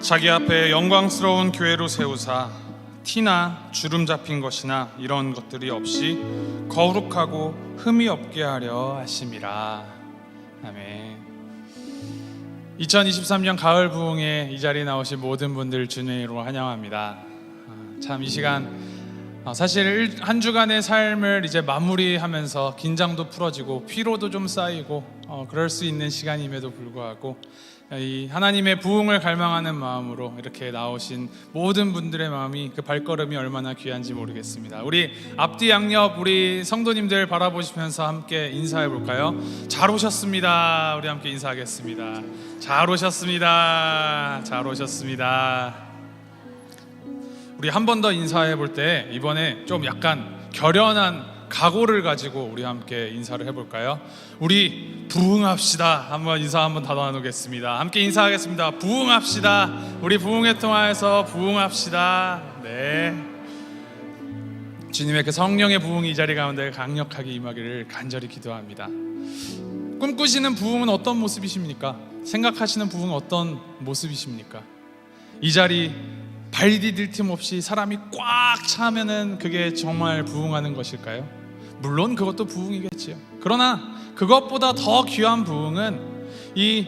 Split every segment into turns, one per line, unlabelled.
자기 앞에 영광스러운 교회로 세우사 티나 주름 잡힌 것이나 이런 것들이 없이 거룩하고 흠이 없게 하려 하심이라. 아멘. 2023년 가을 부흥에 이 자리에 나오신 모든 분들 주님으로 환영합니다. 참 이 시간 사실 한 주간의 삶을 이제 마무리하면서 긴장도 풀어지고 피로도 좀 쌓이고 그럴 수 있는 시간임에도 불구하고 이 하나님의 부흥을 갈망하는 마음으로 이렇게 나오신 모든 분들의 마음이, 그 발걸음이 얼마나 귀한지 모르겠습니다. 우리 앞뒤 양옆 우리 성도님들 바라보시면서 함께 인사해 볼까요? 잘 오셨습니다. 우리 함께 인사하겠습니다. 잘 오셨습니다. 잘 오셨습니다. 우리 한 번 더 인사해 볼 때 이번에 좀 약간 결연한 각오를 가지고 우리 함께 인사를 해볼까요? 우리 부흥합시다. 한번 인사 한번 다 나누겠습니다. 함께 인사하겠습니다. 부흥합시다. 우리 부흥회 통하여서 부흥합시다. 네. 주님의 그 성령의 부흥이 이 자리 가운데 강력하게 임하기를 간절히 기도합니다. 꿈꾸시는 부흥은 어떤 모습이십니까? 생각하시는 부흥은 어떤 모습이십니까? 이 자리 발 디딜 틈 없이 사람이 꽉 차면은 그게 정말 부흥하는 것일까요? 물론 그것도 부흥이겠지요. 그러나 그것보다 더 귀한 부흥은 이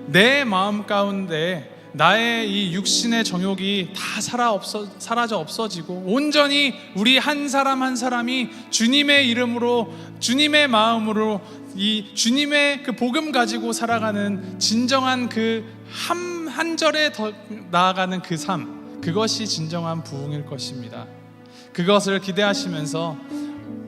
내 마음 가운데 나의 이 육신의 정욕이 다 사라져 없어지고 온전히 우리 한 사람 한 사람이 주님의 이름으로, 주님의 마음으로 이 주님의 그 복음 가지고 살아가는 진정한 그 한 절에 더 나아가는 그 삶, 그것이 진정한 부흥일 것입니다. 그것을 기대하시면서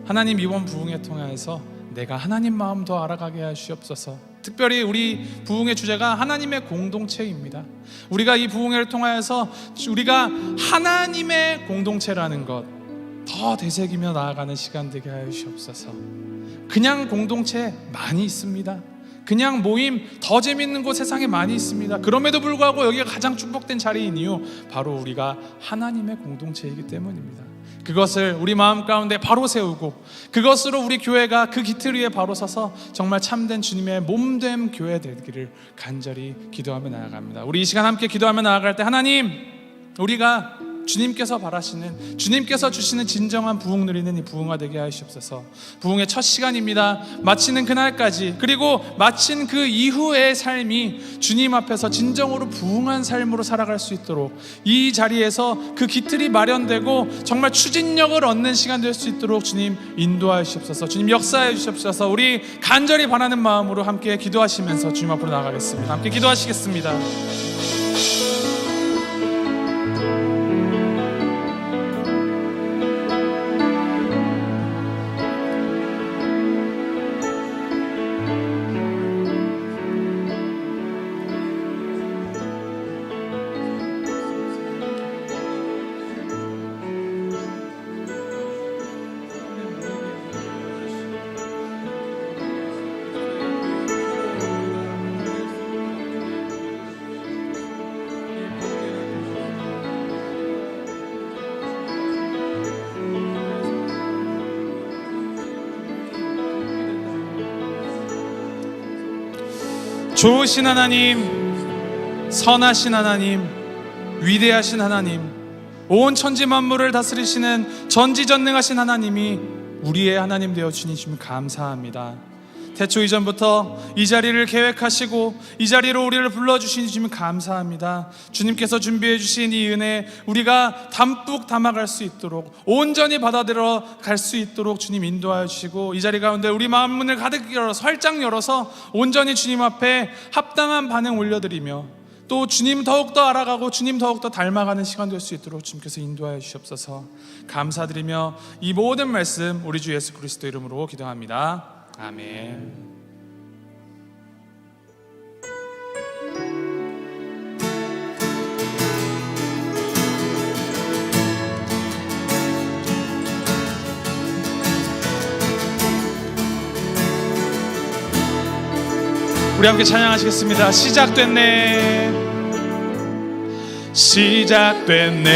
하나님 이번 부흥에 통해서 내가 하나님 마음 더 알아가게 하시옵소서. 특별히 우리 부흥의 주제가 하나님의 공동체입니다. 우리가 이 부흥회를 통하여서 우리가 하나님의 공동체라는 것 더 되새기며 나아가는 시간 되게 하시옵소서. 그냥 공동체 많이 있습니다. 그냥 모임 더 재밌는 곳 세상에 많이 있습니다. 그럼에도 불구하고 여기가 가장 축복된 자리인 이유, 바로 우리가 하나님의 공동체이기 때문입니다. 그것을 우리 마음 가운데 바로 세우고 그것으로 우리 교회가 그 기틀 위에 바로 서서 정말 참된 주님의 몸된 교회 되기를 간절히 기도하며 나아갑니다. 우리 이 시간 함께 기도하며 나아갈 때 하나님, 우리가 주님께서 바라시는, 주님께서 주시는 진정한 부흥 누리는 이 부흥화 되게 하시옵소서. 부흥의 첫 시간입니다. 마치는 그날까지, 그리고 마친 그 이후의 삶이 주님 앞에서 진정으로 부흥한 삶으로 살아갈 수 있도록 이 자리에서 그 기틀이 마련되고 정말 추진력을 얻는 시간 될 수 있도록 주님 인도하여 주시옵소서. 주님 역사해 주시옵소서. 우리 간절히 바라는 마음으로 함께 기도하시면서 주님 앞으로 나가겠습니다. 함께 기도하시겠습니다. 좋으신 하나님, 선하신 하나님, 위대하신 하나님, 온 천지 만물을 다스리시는 전지전능하신 하나님이 우리의 하나님 되어 주님 감사합니다. 태초 이전부터 이 자리를 계획하시고 이 자리로 우리를 불러주신 주님 감사합니다. 주님께서 준비해 주신 이 은혜 우리가 담뿍 담아갈 수 있도록, 온전히 받아들여 갈 수 있도록 주님 인도하여 주시고, 이 자리 가운데 우리 마음 문을 가득 열어서, 활짝 열어서 온전히 주님 앞에 합당한 반응 올려드리며 또 주님 더욱더 알아가고 주님 더욱더 닮아가는 시간 될 수 있도록 주님께서 인도하여 주시옵소서. 감사드리며 이 모든 말씀 우리 주 예수 그리스도 이름으로 기도합니다. 아멘. 우리 함께 찬양하시겠습니다. 시작됐네, 시작됐네.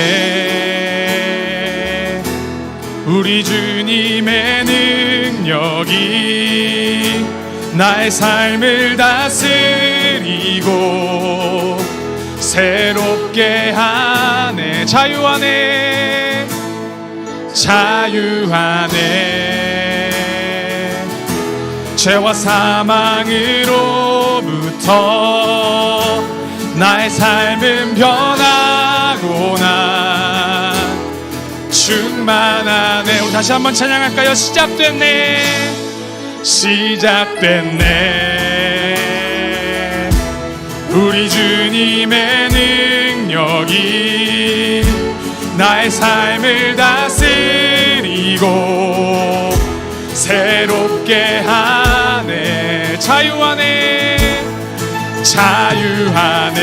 우리 주님의 능력이 나의 삶을 다스리고 새롭게 하네. 자유하네, 자유하네. 죄와 사망으로부터 나의 삶은 변하고나 충만하네. 우리 다시 한번 찬양할까요? 시작됐네, 시작됐네. 우리 주님의 능력이 나의 삶을 다스리고 새롭게 하네. 자유하네, 자유하네.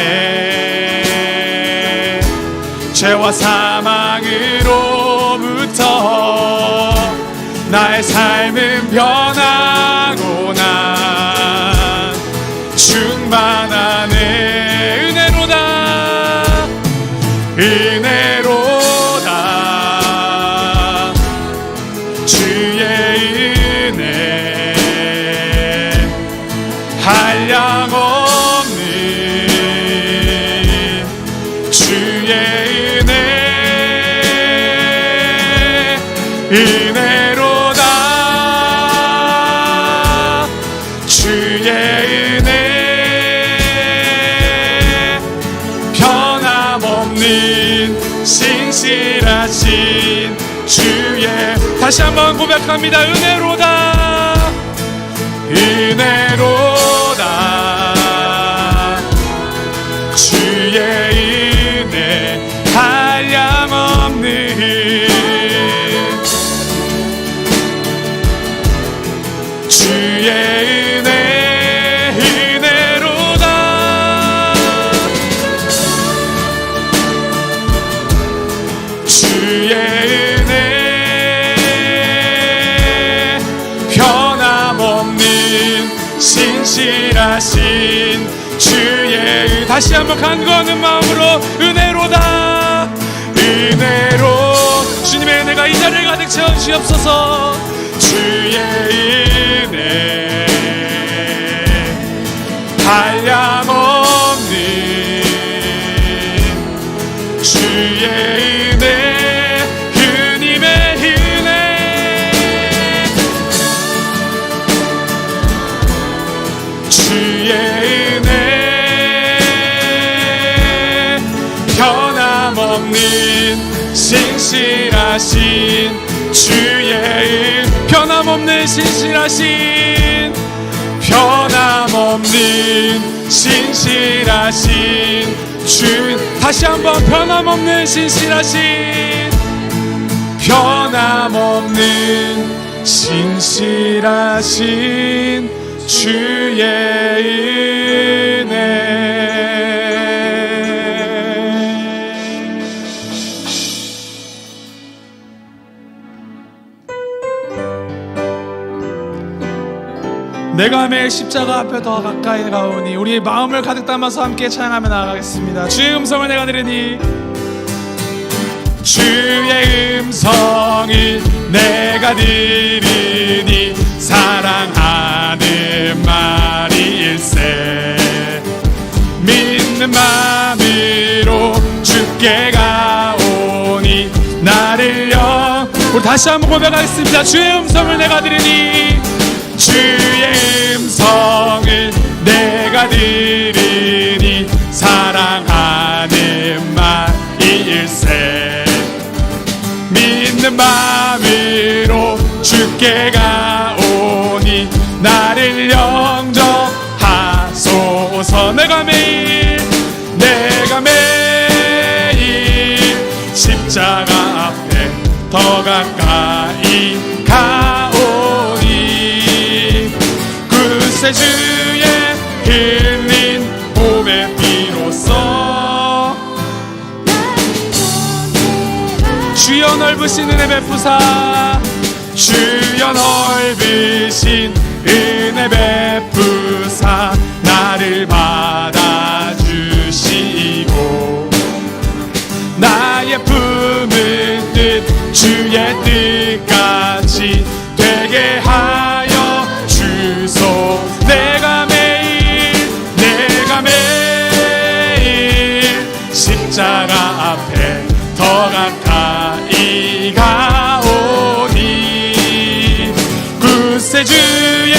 죄와 사망으로부터 나의 삶은 변하고나 충만하네. 은혜로다, 은혜로다. 주의 은혜 한량없는 주의 은혜, 은혜로다. 주의 은혜 변함없는 신실하신 주의. 다시 한번 고백합니다. 은혜로다, 은혜로다. 주의 은혜 한량없는 주의 은혜, 은혜로다. 주의 은혜 변함없는 신실하신 주의 은혜. 다시 한번 간구하는 마음으로 은혜로다, 은혜로. 주님의 은혜가 이 자리를 가득 채워주시옵소서. 주의 은혜 한량없는 주의 은혜, 주님의 은혜. 주의 은혜 변함없는 신실하신 주의 은. 변함없는 신실하신, 변함없는 신실하신 주. 다시 한번 변함없는 신실하신, 변함없는 신실하신 주의 은혜. 내가 매일 십자가 앞에 더 가까이 가오니. 우리 마음을 가득 담아서 함께 찬양하며 나아가겠습니다. 주의 음성을 내가 들으니, 주의 음성을 내가 들으니 사랑하는 말이 일세. 믿는 마음으로 주께 가오니 나를 영. 우리 다시 한번 고백하겠습니다. 주의 음성을 내가 들으니, 주의 음성을 내가 들으니 사랑하는 말이 일세. 믿는 마음으로 주께 가오니 나를 영접하소서. 내가 매일 십자가 앞에 더 가까이 가오니 굳세 주의 흘린 몸의 피로써 주여 넓으신 은혜 베푸사, 주여 넓으신 은혜 베푸사 나를 받아주시고 나의 품은 뜻 주의 뜻같이 되게 하여 주소. 내가 매일 더 가까이 가오니 구세주의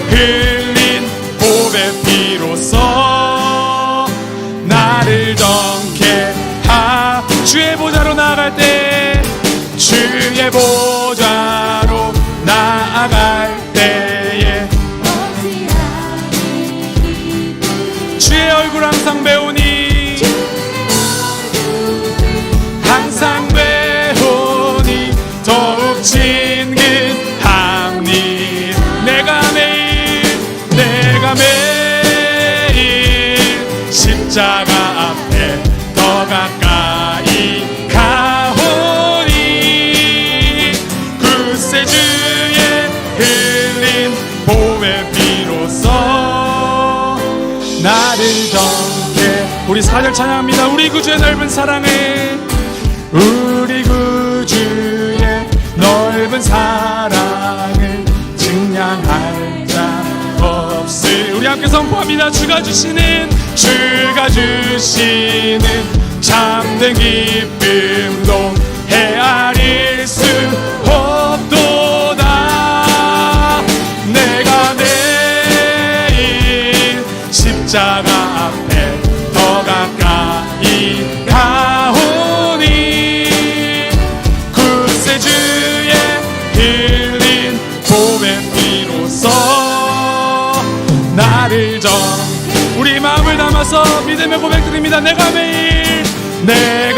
흘린 보배 피로써 나를 정케 주의 보좌로 나아갈 때 주의 보좌로 나아갈 때에 주의 얼굴 항상 배우니 항상 배우니 더욱 친근함니 내가 매일 십자가 앞에 더 가까이 가오니 구세주의 흘린 보배 피로써 나를 정케 우리 4절 찬양합니다. 우리 구주의 넓은 사랑을 우리 구주의 넓은 사랑을 증량할 자 없을 우리 함께 선포합니다. 주가 주시는 참된 기쁨도 헤아릴 수 없도다. 내가 매일 십자가 앞에 더 가까이 가오니 구세주의 흘린 보배 피로써 나를 우리 마음을 담아서 믿음의 고백드립니다. 내가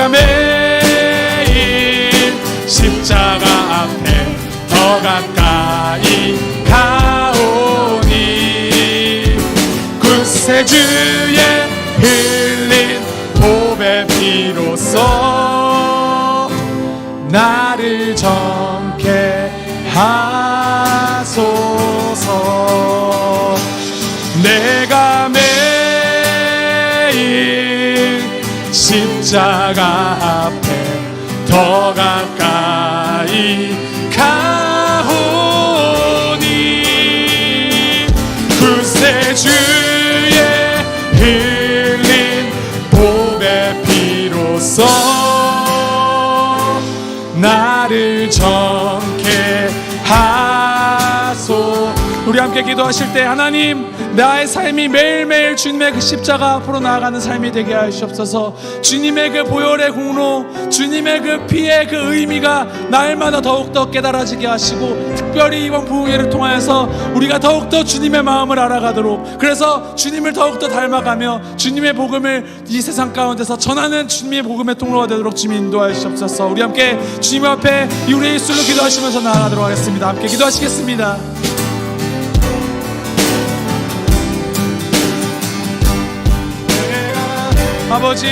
매일 십자가 앞에 더 가까이 가오니 구세주의 흘린 보배 피로써 나를 정케 하소서. 내가 매일 십자가 앞에 더 가까이 가오니 구세주의 흘린 보배 피로써 나를 정케 하소. 우리 함께 기도하실 때 하나님 나의 삶이 매일매일 주님의 그 십자가 앞으로 나아가는 삶이 되게 하시옵소서. 주님의 그 보혈의 공로, 주님의 그 피의 그 의미가 날마다 더욱더 깨달아지게 하시고 특별히 이번 부흥회를 통하여서 우리가 더욱더 주님의 마음을 알아가도록, 그래서 주님을 더욱더 닮아가며 주님의 복음을 이 세상 가운데서 전하는 주님의 복음의 통로가 되도록 주님 인도하시옵소서. 우리 함께 주님 앞에 우리의 입술로 기도하시면서 나아가도록 하겠습니다. 함께 기도하시겠습니다. 아버지,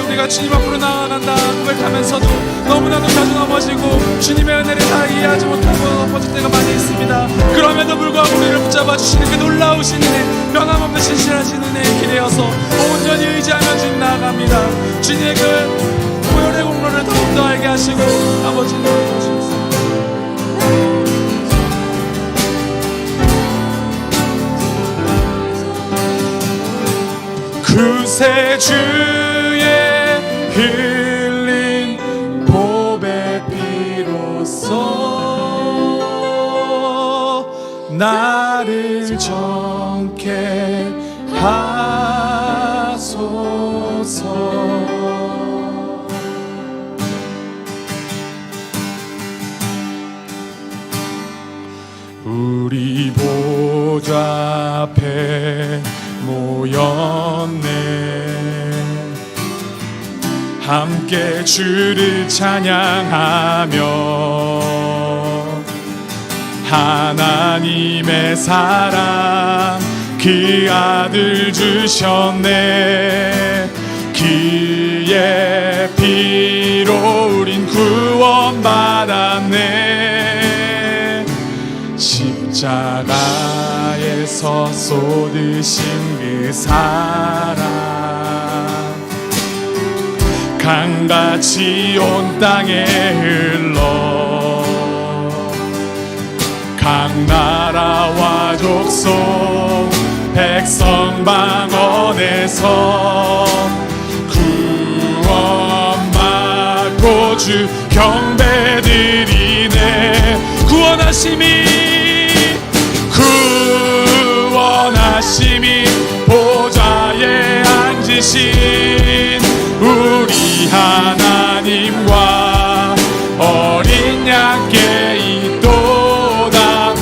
우리가 주님 앞으로 나아간다 고백하면서도 너무나도 자주 넘어지고 주님의 은혜를 다 이해하지 못하고 넘어질 때가 많이 있습니다. 그럼에도 불구하고 우리를 붙잡아 주시는 그 놀라우신 은혜, 변함없는 신실하신 은혜의 길이어서 온전히 의지하며 주님 나아갑니다. 주님의 그 보혈의 공로를 더욱더 알게 하시고 아버지 도와주옵소서. 구세주의 흘린 보배 피로써 나를 정케 하소서. 우리 보좌 앞에 모였네. 함께 주를 찬양하며 하나님의 사랑 그 아들 주셨네. 그의 피로 우린 구원받았네. 십자가에서 쏟으신 그 사랑 강같이 온 땅에 흘러 각 나라와 족속 백성 방언에서 구원 받고 주 경배드리네. 구원하심이 보좌에 앉으신 우리 하나님과 어린 양께 있도다.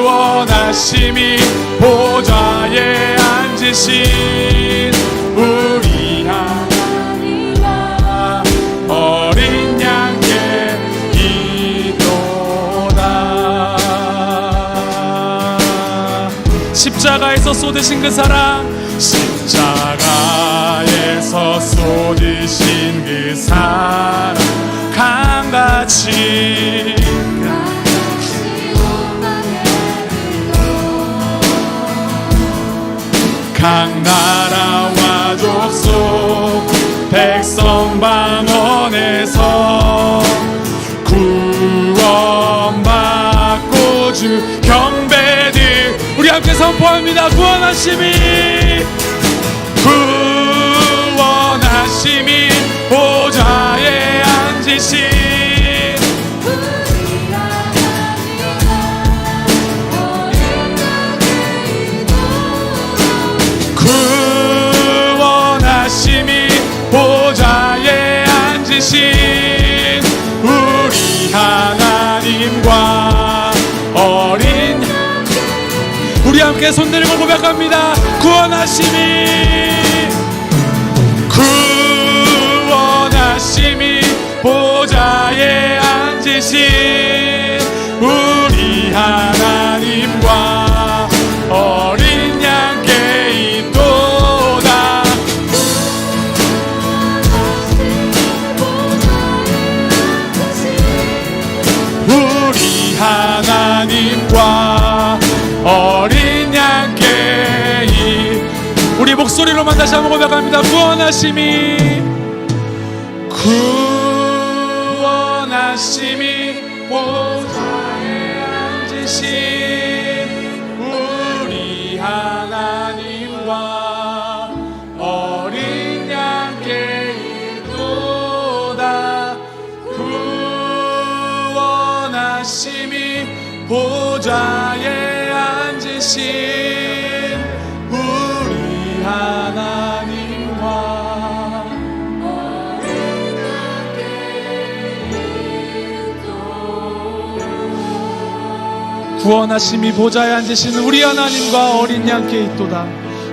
구원하심이 보좌에 앉으신 우리 하나님과 어린 양께 있도다. 십자가에서 쏟으신 그 사랑, 십자가에서 쏟으신 그 사랑, 강같이 각 나라와 족속 백성 방언에서 구원받고 주 경배들 우리 함께 선포합니다. 구원하심이 보좌에 앉으신 구원하심이 보좌에 앉으신 우리 하나님과 어린 우리 함께 손들고 고백합니다. 구원하심이 보좌에 앉으신 우리 하나님과 어린 양께 있도다. 우리 하나님과 어린 양께 우리 목소리로만 다시 한번 고백합니다. 구원하심이 보좌에 앉으신 우리 하나님과 어린 양께 있도다. 구원하심이 보좌에 앉으신 우리 하나님과 구원하심이 보좌에 앉으신 우리 하나님과 어린 양께 있도다.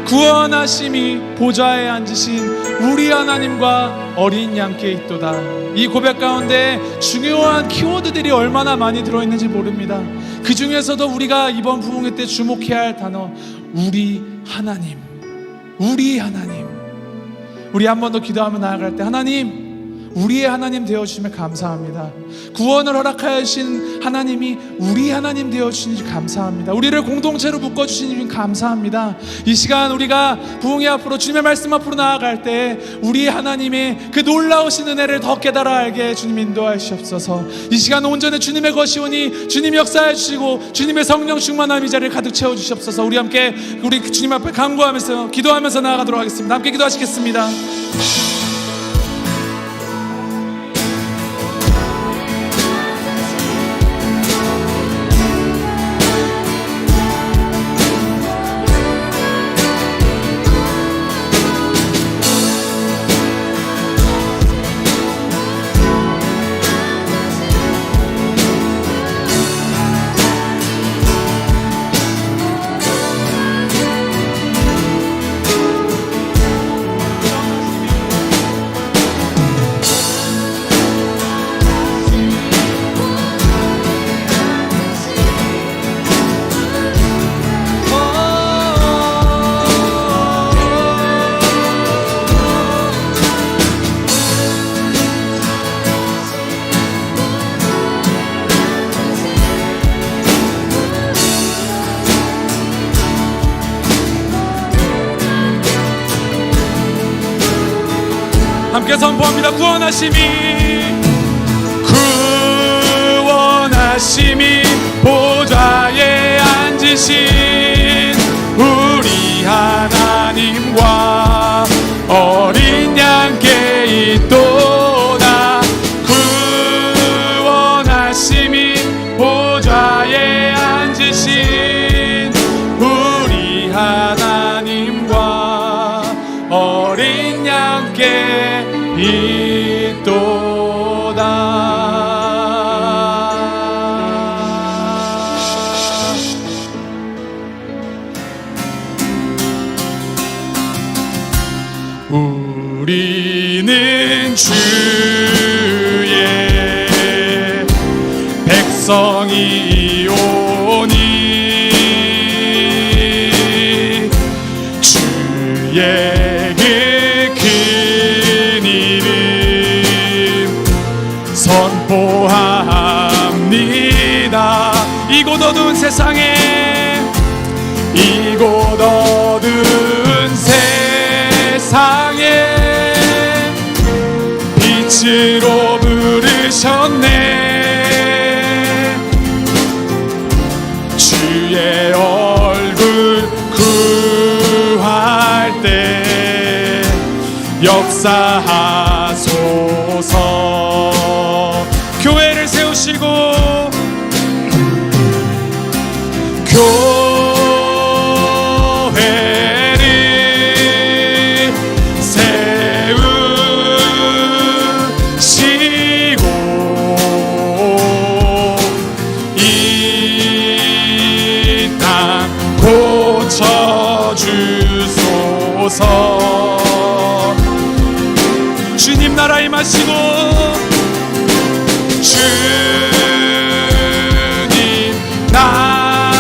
구원하심이 보좌에 앉으신 우리 하나님과 어린 양께 있도다. 이 고백 가운데 중요한 키워드들이 얼마나 많이 들어있는지 모릅니다. 그 중에서도 우리가 이번 부흥회 때 주목해야 할 단어, 우리 하나님, 우리 하나님. 우리 한 번 더 기도하며 나아갈 때, 하나님, 우리의 하나님 되어주시면 감사합니다. 구원을 허락하신 하나님이 우리 하나님 되어주시니 감사합니다. 우리를 공동체로 묶어주시니 감사합니다. 이 시간 우리가 부흥회 앞으로 주님의 말씀 앞으로 나아갈 때 우리 하나님의 그 놀라우신 은혜를 더 깨달아 알게 주님 인도하시옵소서. 이 시간 온전히 주님의 것이오니 주님 역사해 주시고 주님의 성령 충만함 이 자리를 가득 채워주시옵소서. 우리 함께 우리 주님 앞에 간구하면서 기도하면서 나아가도록 하겠습니다. 함께 기도하시겠습니다. 함께 선포합니다. 구원하심이 보좌에 앉으신 우리 하나님과 어린 양께 있도다. 백성이 오니 주의 그 큰 이름 선포합니다. 이곳 어두운 세상에, 이곳 어두운 세상에 빛으로 부르셨네. 주의 얼굴 구할 때 역사하소서. 교회를 세우시고 교회를 세우시고 이 땅 고쳐주소서. 주님 나라 임하시고 주님 나라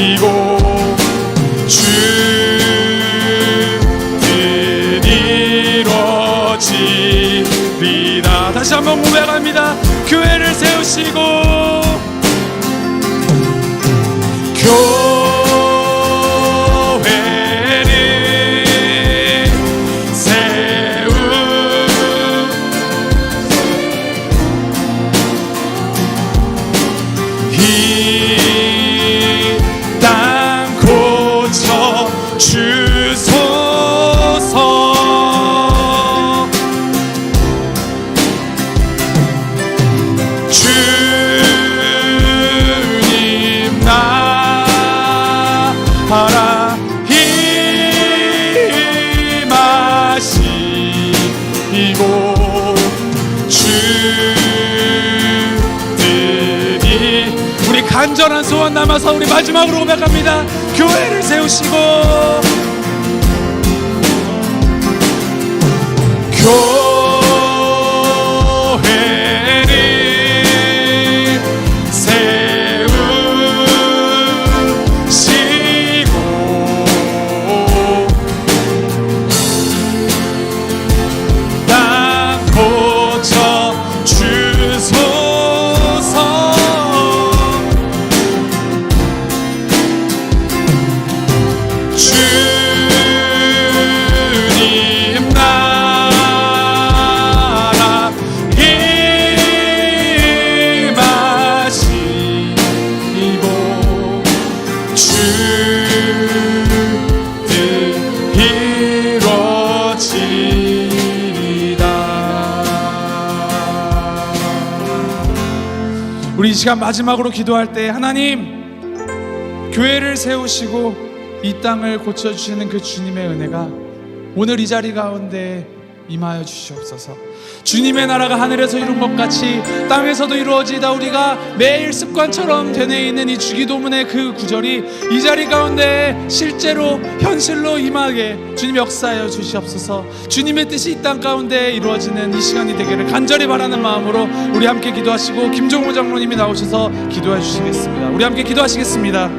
임하시고 주뜻 이루어지리라. 다시 한번 고백합니다. 교회를 세우시고 나라 임하시고 주들이 우리 간절한 소원 남아서 우리 마지막으로 고백합니다. 교회를 세우시고 우리 이 시간 마지막으로 기도할 때 하나님, 교회를 세우시고 이 땅을 고쳐주시는 그 주님의 은혜가 오늘 이 자리 가운데 임하여 주시옵소서. 주님의 나라가 하늘에서 이룬 것 같이 땅에서도 이루어지다. 우리가 매일 습관처럼 되뇌 있는 이 주기도문의 그 구절이 이 자리 가운데 실제로 현실로 임하게 주님 역사하여 주시옵소서. 주님의 뜻이 이 땅 가운데 이루어지는 이 시간이 되기를 간절히 바라는 마음으로 우리 함께 기도하시고 김종호 장로님이 나오셔서 기도해 주시겠습니다. 우리 함께 기도하시겠습니다.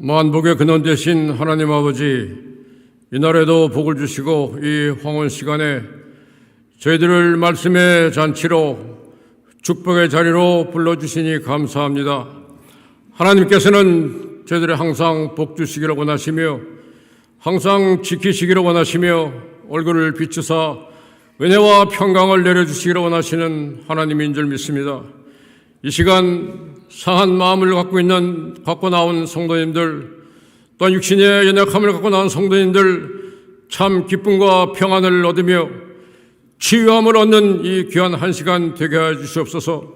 만복의 근원 되신 하나님 아버지, 이날에도 복을 주시고 이 황혼 시간에 저희들을 말씀의 잔치로 축복의 자리로 불러주시니 감사합니다. 하나님께서는 저희들을 항상 복 주시기를 원하시며 항상 지키시기를 원하시며 얼굴을 비추사 은혜와 평강을 내려주시기를 원하시는 하나님인 줄 믿습니다. 이 시간 상한 마음을 갖고 나온 성도님들, 또한 육신의 연약함을 갖고 나온 성도님들 참 기쁨과 평안을 얻으며 치유함을 얻는 이 귀한 한 시간 되게 해 주시옵소서.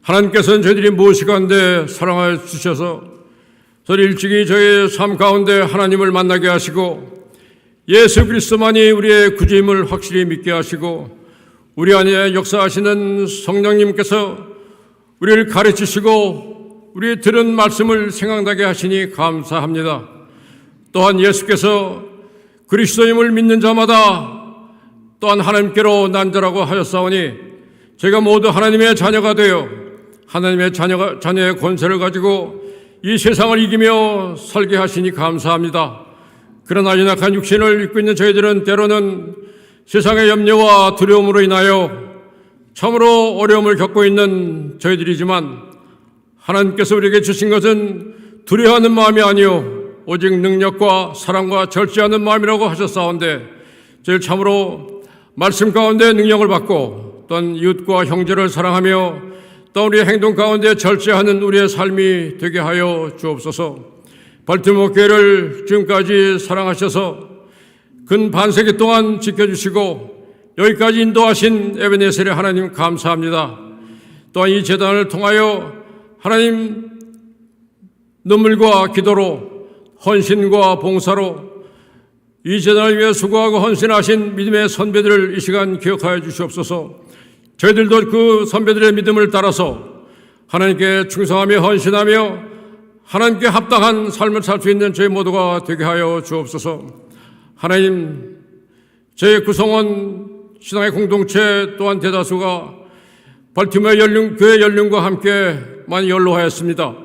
하나님께서는 저희들이 무엇이 가운데 사랑하여 주셔서 저희 일찍이 저희의 삶 가운데 하나님을 만나게 하시고 예수 그리스도만이 우리의 구주임을 확실히 믿게 하시고 우리 안에 역사하시는 성령님께서 우리를 가르치시고 우리 들은 말씀을 생각나게 하시니 감사합니다. 또한 예수께서 그리스도임을 믿는 자마다 또한 하나님께로 난자라고 하였사오니 저희가 모두 하나님의 자녀가 되어 하나님의 자녀의 권세를 가지고 이 세상을 이기며 살게 하시니 감사합니다. 그러나 연약한 육신을 입고 있는 저희들은 때로는 세상의 염려와 두려움으로 인하여 참으로 어려움을 겪고 있는 저희들이지만 하나님께서 우리에게 주신 것은 두려워하는 마음이 아니요 오직 능력과 사랑과 절제하는 마음이라고 하셨사온데 저희 참으로 말씀 가운데 능력을 받고 또한 이웃과 형제를 사랑하며 또 우리의 행동 가운데 절제하는 우리의 삶이 되게 하여 주옵소서. 발티모어 교회를 지금까지 사랑하셔서 근 반세기 동안 지켜주시고 여기까지 인도하신 에베네셀의 하나님 감사합니다. 또한 이 재단을 통하여 하나님 눈물과 기도로 헌신과 봉사로 이 재단을 위해 수고하고 헌신하신 믿음의 선배들을 이 시간 기억하여 주시옵소서. 저희들도 그 선배들의 믿음을 따라서 하나님께 충성하며 헌신하며 하나님께 합당한 삶을 살 수 있는 저희 모두가 되게 하여 주옵소서. 하나님, 저희 구성원 신앙의 공동체 또한 대다수가 발티모어 교회 연륜과 함께 많이 연로하였습니다.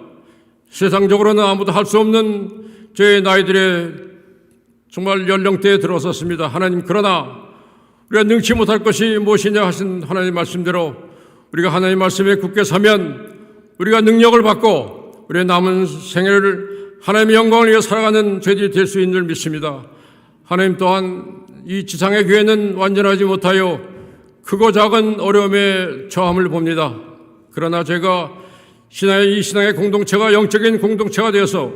세상적으로는 아무도 할 수 없는 저희 나이들의 정말 연령대에 들어섰습니다. 하나님, 그러나 우리가 능치 못할 것이 무엇이냐 하신 하나님 말씀대로 우리가 하나님 말씀에 굳게 서면 우리가 능력을 받고 우리의 남은 생애를 하나님의 영광을 위해 살아가는 저희들이 될 수 있는 줄 믿습니다. 하나님 또한 이 지상의 교회는 완전하지 못하여 크고 작은 어려움에 처함을 봅니다. 그러나 제가 이 신앙의 공동체가 영적인 공동체가 되어서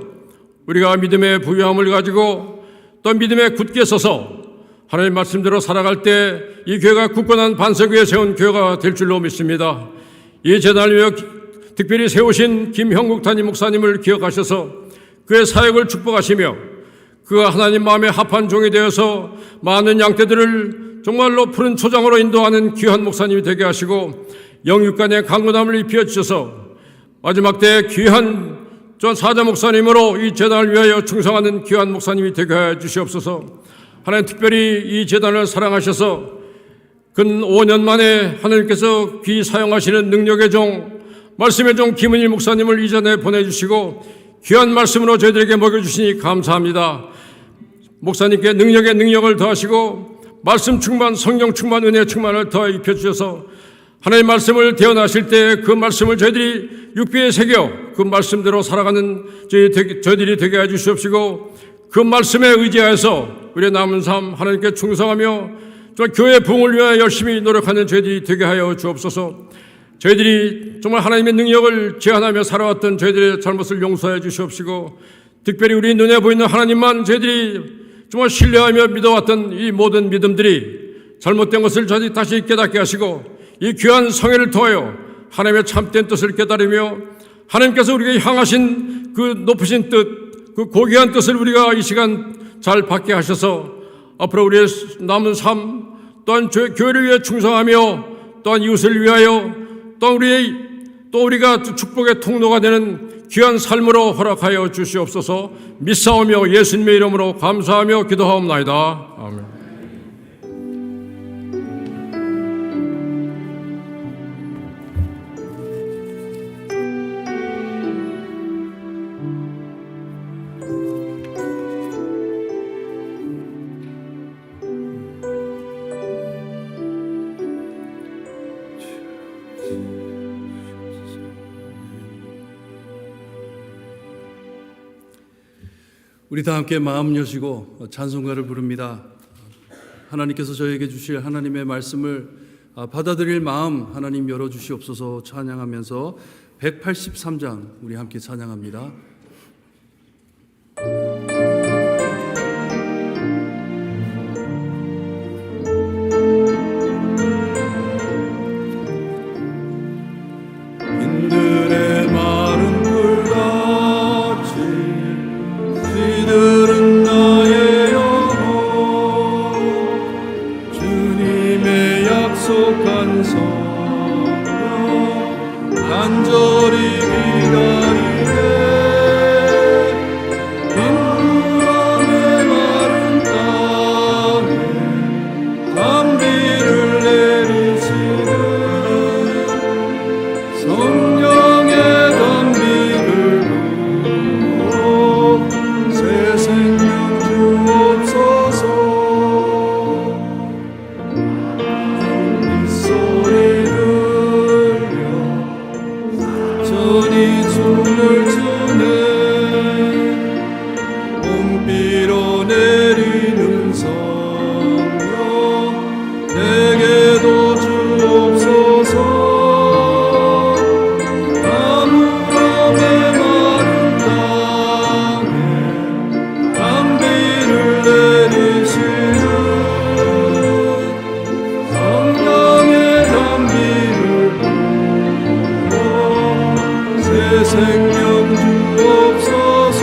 우리가 믿음의 부유함을 가지고 또 믿음에 굳게 서서 하나님 말씀대로 살아갈 때 이 교회가 굳건한 반석 위에 세운 교회가 될 줄로 믿습니다. 이 재단을 위해 특별히 세우신 김형국 단임 목사님을 기억하셔서 그의 사역을 축복하시며 그가 하나님 마음에 합한 종이 되어서 많은 양떼들을 정말로 푸른 초장으로 인도하는 귀한 목사님이 되게 하시고 영육간의 강건함을 입혀 주셔서 마지막 때 귀한 전 사자 목사님으로 이 재단을 위하여 충성하는 귀한 목사님이 되게 해 주시옵소서. 하나님 특별히 이 재단을 사랑하셔서 근 5년 만에 하나님께서 귀 사용하시는 능력의 종 말씀의 종 김은일 목사님을 이전에 보내주시고 귀한 말씀으로 저희들에게 먹여주시니 감사합니다. 목사님께 능력에 능력을 더하시고 말씀 충만, 성령 충만, 은혜 충만을 더 입혀주셔서 하나님의 말씀을 대언하실 때 그 말씀을 저희들이 육비에 새겨 그 말씀대로 살아가는 저희들이 되게 해주시옵시고 그 말씀에 의지하여서 우리의 남은 삶 하나님께 충성하며 교회 부흥을 위하여 열심히 노력하는 저희들이 되게 하여 주옵소서. 저희들이 정말 하나님의 능력을 제한하며 살아왔던 저희들의 잘못을 용서해 주시옵시고 특별히 우리 눈에 보이는 하나님만 저희들이 정말 신뢰하며 믿어왔던 이 모든 믿음들이 잘못된 것을 저희들이 다시 깨닫게 하시고 이 귀한 성회를 통하여 하나님의 참된 뜻을 깨달으며 하나님께서 우리에게 향하신 그 높으신 뜻, 그 고귀한 뜻을 우리가 이 시간 잘 받게 하셔서 앞으로 우리의 남은 삶 또한 교회를 위해 충성하며 또한 이웃을 위하여 또 우리가 축복의 통로가 되는 귀한 삶으로 허락하여 주시옵소서. 믿사오며 예수님의 이름으로 감사하며 기도하옵나이다. 아멘.
우리 다 함께 마음 여시고 찬송가를 부릅니다. 하나님께서 저에게 주실 하나님의 말씀을 받아들일 마음 하나님 열어주시옵소서. 찬양하면서 183장 우리 함께 찬양합니다.
빈들의 마른 물같이 시들은 나의 영혼 주님의 약속한 성령 간절히 기다리네 빈구름의 마른 땅에 단비를 내리시는 성령의 단비를 부어 새 생명 주옵소서. 빗소리 들려 전이 춤을 추네 봄비로 내리는 성령 내게도 주옵소서. 아무람의 마른 땅에 단비를 내리시는 성령의 단비를 부어 새 생명 주옵소서.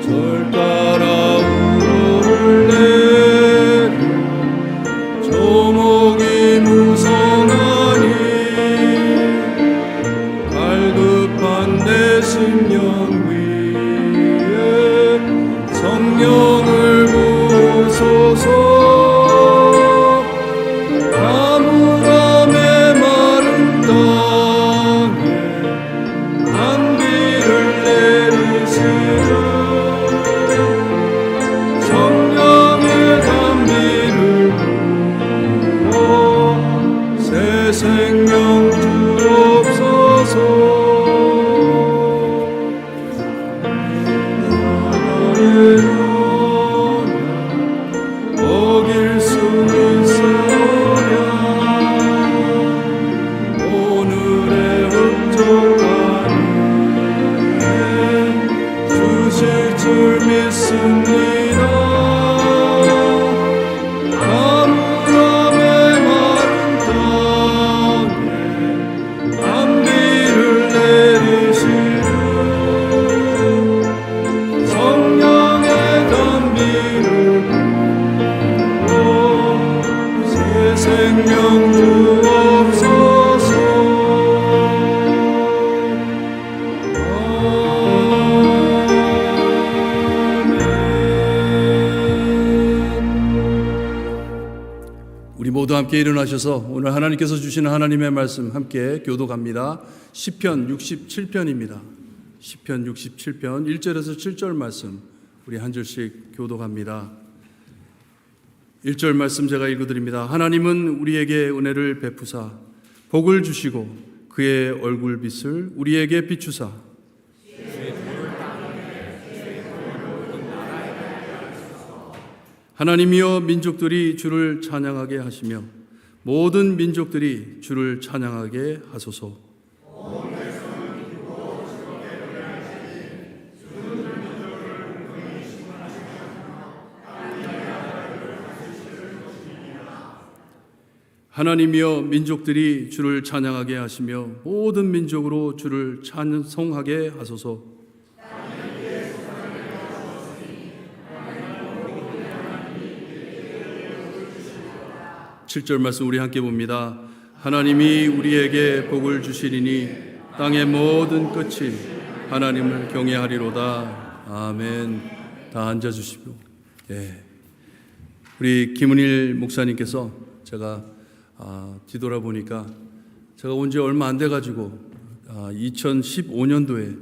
절 따라 우러를 내려 조목이 무성하니 갈급한 내 심령 위에 성령을 부으소서. 아무람의 마른 땅에 단비를 내리시는 성령의 단비를 부어 새 생명 주옵소서. 먹일 수 있으랴 오늘의 흡족한 은 주실 줄 믿습니다. 아무람의 마른 땅에 단비를 내리시는 성령의 단비를 부어 새 생명 주옵소서.
우리 모두 함께 일어나셔서 오늘 하나님께서 주시는 하나님의 말씀 함께 교독합니다. 시편 67편입니다. 시편 67편 1절에서 7절 말씀 우리 한 절씩 교독합니다. 1절 말씀 제가 읽어드립니다. 하나님은 우리에게 은혜를 베푸사 복을 주시고 그의 얼굴빛을 우리에게 비추사 하나님이여 민족들이 주를 찬양하게 하시며 모든 민족들이 주를 찬양하게 하소서. '하나님이여 민족들이 주를 찬양하게 하시며 모든 민족으로 주를 찬송하게 하소서. 7절 말씀 우리 함께 봅니다. 하나님이 우리에게 복을 주시리니 땅의 모든 끝이 하나님을 경외하리로다. 아멘. 다 앉아주시고. 예. 우리 김은일 목사님께서 제가 뒤돌아보니까 제가 온 지 얼마 안 돼가지고 2015년도에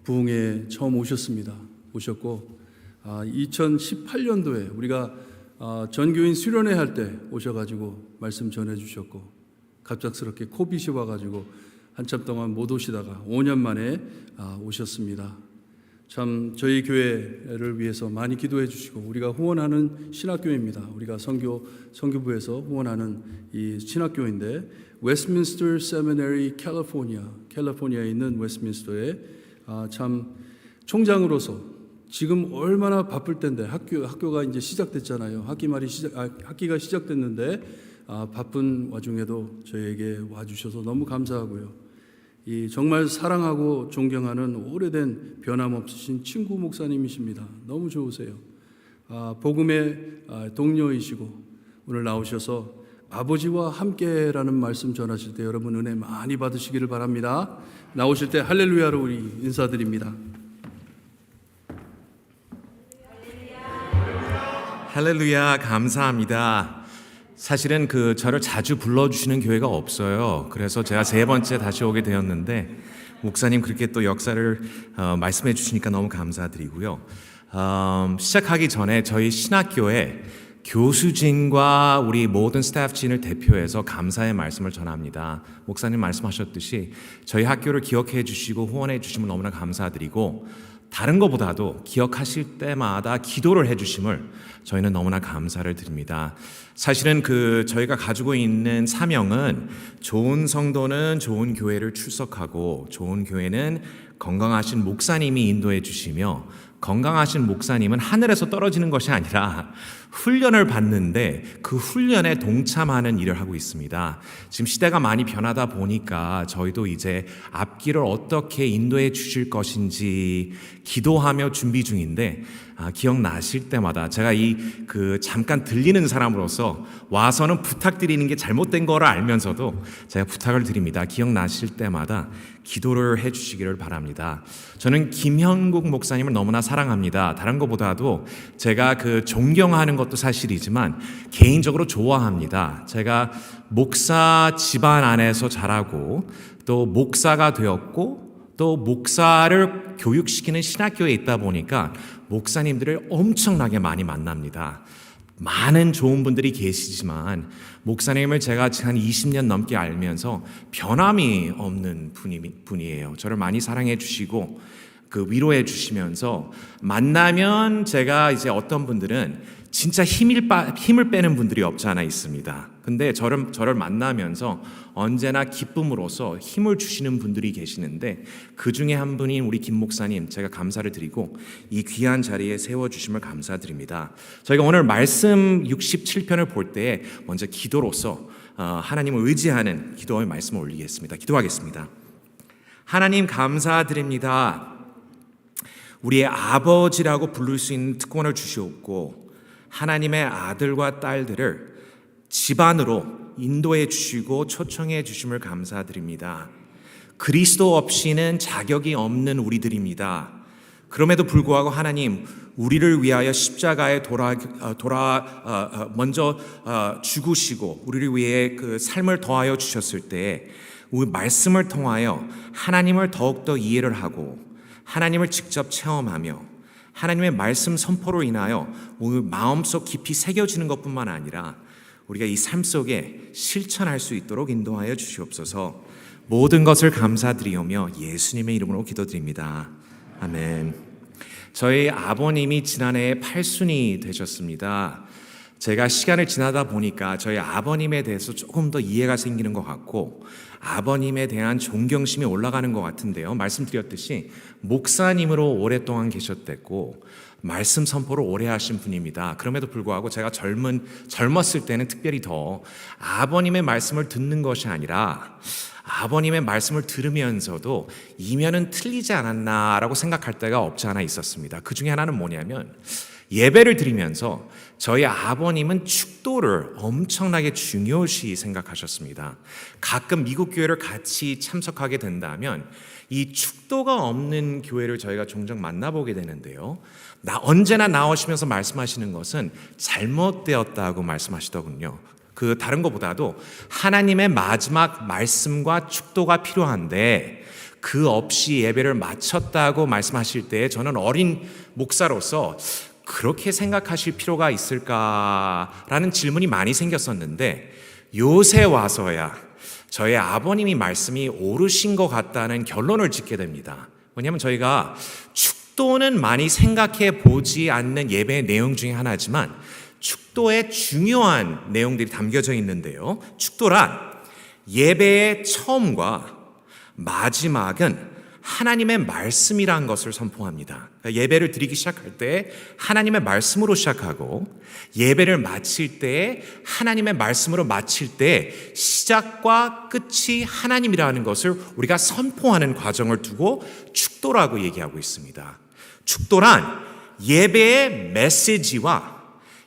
부흥에 처음 오셨습니다. 오셨고 2018년도에 우리가 전교인 수련회 할 때 오셔가지고 말씀 전해주셨고 갑작스럽게 코빗이 와가지고 한참 동안 못 오시다가 5년 만에 오셨습니다. 참 저희 교회를 위해서 많이 기도해 주시고 우리가 후원하는 신학교입니다. 우리가 선교부에서 후원하는 이 신학교인데 웨스트민스터 세미너리 캘리포니아에 있는 웨스트민스터에 참 총장으로서 지금 얼마나 바쁠 텐데 학교가 이제 시작됐잖아요. 학기가 시작됐는데 바쁜 와중에도 저에게 와주셔서 너무 감사하고요. 이 정말 사랑하고 존경하는 오래된 변함없으신 친구 목사님이십니다. 너무 좋으세요. 복음의 동료이시고 오늘 나오셔서 아버지와 함께라는 말씀 전하실 때 여러분 은혜 많이 받으시기를 바랍니다. 나오실 때 할렐루야로 우리 인사드립니다.
할렐루야, 감사합니다. 사실은 저를 자주 불러주시는 교회가 없어요. 그래서 제가 3번째 다시 오게 되었는데 목사님 그렇게 또 역사를 말씀해 주시니까 너무 감사드리고요. 시작하기 전에 저희 신학교에 교수진과 우리 모든 스태프진을 대표해서 감사의 말씀을 전합니다. 목사님 말씀하셨듯이 저희 학교를 기억해 주시고 후원해 주시면 너무나 감사드리고 다른 것보다도 기억하실 때마다 기도를 해주심을 저희는 너무나 감사를 드립니다. 사실은 저희가 가지고 있는 사명은 좋은 성도는 좋은 교회를 출석하고 좋은 교회는 건강하신 목사님이 인도해 주시며 건강하신 목사님은 하늘에서 떨어지는 것이 아니라 훈련을 받는데 그 훈련에 동참하는 일을 하고 있습니다. 지금 시대가 많이 변하다 보니까 저희도 이제 앞길을 어떻게 인도해 주실 것인지 기도하며 준비 중인데 기억나실 때마다 제가 잠깐 들리는 사람으로서 와서는 부탁드리는 게 잘못된 거를 알면서도 제가 부탁을 드립니다. 기억나실 때마다 기도를 해 주시기를 바랍니다. 저는 김현국 목사님을 너무나 사랑합니다. 다른 것보다도 제가 존경하는 것도 사실이지만 개인적으로 좋아합니다. 제가 목사 집안 안에서 자라고 또 목사가 되었고 또 목사를 교육시키는 신학교에 있다 보니까 목사님들을 엄청나게 많이 만납니다. 많은 좋은 분들이 계시지만 목사님을 제가 한 20년 넘게 알면서 변함이 없는 분이에요. 저를 많이 사랑해 주시고 위로해 주시면서 만나면 제가 이제 어떤 분들은 진짜 힘을 빼는 분들이 없지 않아 있습니다. 근데 저를 만나면서 언제나 기쁨으로써 힘을 주시는 분들이 계시는데 그 중에 한 분인 우리 김 목사님 제가 감사를 드리고 이 귀한 자리에 세워주심을 감사드립니다. 저희가 오늘 말씀 67편을 볼 때에 먼저 기도로서 하나님을 의지하는 기도의 말씀을 올리겠습니다. 기도하겠습니다. 하나님 감사드립니다. 우리의 아버지라고 부를 수 있는 특권을 주시옵고 하나님의 아들과 딸들을 집안으로 인도해 주시고 초청해 주심을 감사드립니다. 그리스도 없이는 자격이 없는 우리들입니다. 그럼에도 불구하고 하나님 우리를 위하여 십자가에 먼저 죽으시고 우리를 위해 삶을 더하여 주셨을 때 우리 말씀을 통하여 하나님을 더욱더 이해를 하고 하나님을 직접 체험하며 하나님의 말씀 선포로 인하여 오늘 마음속 깊이 새겨지는 것뿐만 아니라 우리가 이 삶 속에 실천할 수 있도록 인도하여 주시옵소서. 모든 것을 감사드리오며 예수님의 이름으로 기도드립니다. 아멘. 저희 아버님이 지난해 8순이 되셨습니다. 제가 시간을 지나다 보니까 저희 아버님에 대해서 조금 더 이해가 생기는 것 같고 아버님에 대한 존경심이 올라가는 것 같은데요. 말씀드렸듯이 목사님으로 오랫동안 계셨댔고 말씀 선포를 오래 하신 분입니다. 그럼에도 불구하고 제가 젊었을 때는 특별히 더 아버님의 말씀을 듣는 것이 아니라 아버님의 말씀을 들으면서도 이면은 틀리지 않았나라고 생각할 때가 없지 않아 있었습니다. 그 중에 하나는 뭐냐면 예배를 드리면서 저희 아버님은 축도를 엄청나게 중요시 생각하셨습니다. 가끔 미국 교회를 같이 참석하게 된다면 이 축도가 없는 교회를 저희가 종종 만나보게 되는데요. 언제나 나오시면서 말씀하시는 것은 잘못되었다고 말씀하시더군요. 다른 것보다도 하나님의 마지막 말씀과 축도가 필요한데 그 없이 예배를 마쳤다고 말씀하실 때 저는 어린 목사로서 그렇게 생각하실 필요가 있을까라는 질문이 많이 생겼었는데 요새 와서야 저희 아버님이 말씀이 옳으신 것 같다는 결론을 짓게 됩니다. 왜냐하면 저희가 축도 축도는 많이 생각해 보지 않는 예배의 내용 중에 하나지만 축도에 중요한 내용들이 담겨져 있는데요. 축도란 예배의 처음과 마지막은 하나님의 말씀이라는 것을 선포합니다. 그러니까 예배를 드리기 시작할 때 하나님의 말씀으로 시작하고 예배를 마칠 때 하나님의 말씀으로 마칠 때 시작과 끝이 하나님이라는 것을 우리가 선포하는 과정을 두고 축도라고 얘기하고 있습니다. 축도란 예배의 메시지와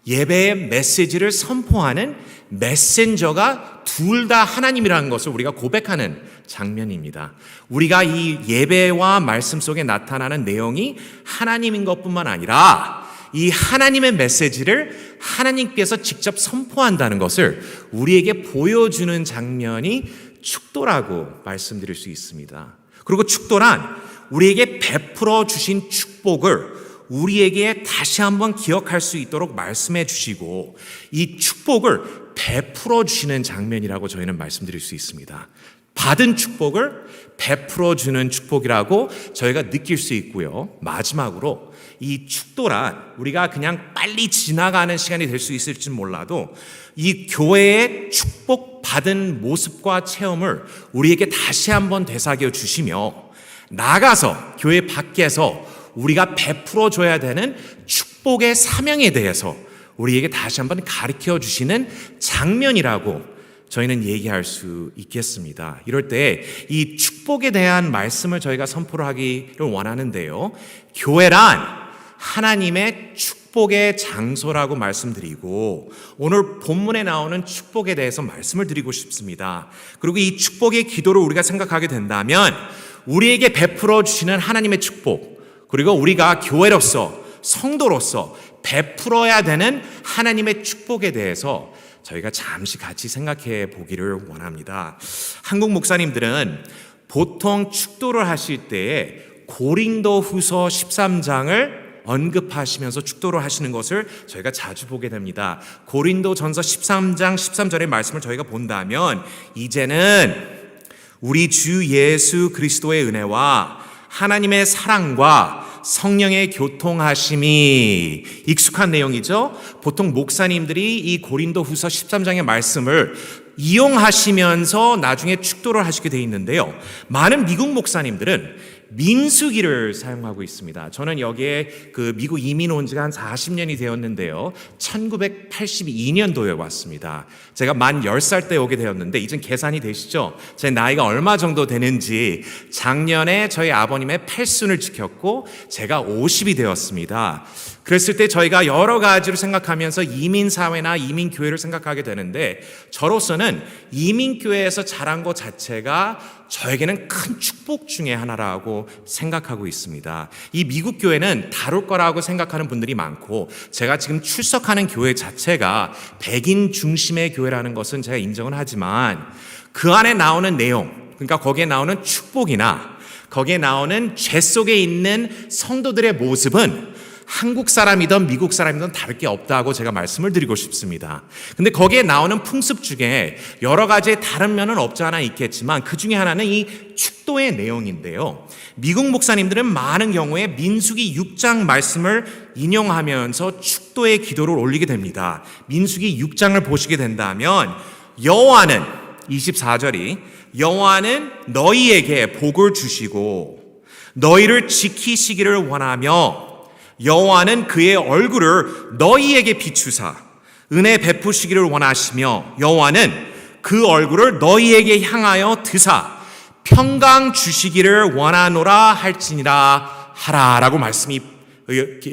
예배의 메시지를 선포하는 메신저가 둘 다 하나님이라는 것을 우리가 고백하는 장면입니다. 우리가 이 예배와 말씀 속에 나타나는 내용이 하나님인 것뿐만 아니라 이 하나님의 메시지를 하나님께서 직접 선포한다는 것을 우리에게 보여주는 장면이 축도라고 말씀드릴 수 있습니다. 그리고 축도란 우리에게 베풀어 주신 축복을 우리에게 다시 한번 기억할 수 있도록 말씀해 주시고 이 축복을 베풀어 주시는 장면이라고 저희는 말씀드릴 수 있습니다. 받은 축복을 베풀어 주는 축복이라고 저희가 느낄 수 있고요. 마지막으로 이 축도란 우리가 그냥 빨리 지나가는 시간이 될 수 있을지 몰라도 이 교회의 축복 받은 모습과 체험을 우리에게 다시 한번 되새겨 주시며 나가서 교회 밖에서 우리가 베풀어 줘야 되는 축복의 사명에 대해서 우리에게 다시 한번 가르쳐 주시는 장면이라고 저희는 얘기할 수 있겠습니다. 이럴 때 이 축복에 대한 말씀을 저희가 선포를 하기를 원하는데요. 교회란 하나님의 축복의 장소라고 말씀드리고 오늘 본문에 나오는 축복에 대해서 말씀을 드리고 싶습니다. 그리고 이 축복의 기도를 우리가 생각하게 된다면 우리에게 베풀어 주시는 하나님의 축복 그리고 우리가 교회로서 성도로서 베풀어야 되는 하나님의 축복에 대해서 저희가 잠시 같이 생각해 보기를 원합니다. 한국 목사님들은 보통 축도를 하실 때에 고린도후서 13장을 언급하시면서 축도를 하시는 것을 저희가 자주 보게 됩니다. 고린도전서 13장 13절의 말씀을 저희가 본다면 이제는 우리 주 예수 그리스도의 은혜와 하나님의 사랑과 성령의 교통하심이 익숙한 내용이죠. 보통 목사님들이 이 고린도후서 13장의 말씀을 이용하시면서 나중에 축도를 하시게 돼 있는데요. 많은 미국 목사님들은 민수기를 사용하고 있습니다. 저는 여기에 미국 이민 온 지가 한 40년이 되었는데요. 1982년도에 왔습니다. 제가 만 10살 때 오게 되었는데 이젠 계산이 되시죠? 제 나이가 얼마 정도 되는지 작년에 저희 아버님의 팔순을 지켰고 제가 50이 되었습니다. 그랬을 때 저희가 여러 가지로 생각하면서 이민사회나 이민교회를 생각하게 되는데 저로서는 이민교회에서 자란 것 자체가 저에게는 큰 축복 중에 하나라고 생각하고 있습니다. 이 미국 교회는 다룰 거라고 생각하는 분들이 많고 제가 지금 출석하는 교회 자체가 백인 중심의 교회라는 것은 제가 인정은 하지만 그 안에 나오는 내용, 그러니까 거기에 나오는 축복이나 거기에 나오는 죄 속에 있는 성도들의 모습은 한국 사람이든 미국 사람이든 다를 게 없다고 제가 말씀을 드리고 싶습니다. 근데 거기에 나오는 풍습 중에 여러 가지의 다른 면은 없지 않아 있겠지만 그 중에 하나는 이 축도의 내용인데요. 미국 목사님들은 많은 경우에 민수기 6장 말씀을 인용하면서 축도의 기도를 올리게 됩니다. 민수기 6장을 보시게 된다면 여호와는 24절이 여호와는 너희에게 복을 주시고 너희를 지키시기를 원하며 여호와는 그의 얼굴을 너희에게 비추사 은혜 베푸시기를 원하시며 여호와는 그 얼굴을 너희에게 향하여 드사 평강 주시기를 원하노라 할지니라 하라라고 말씀이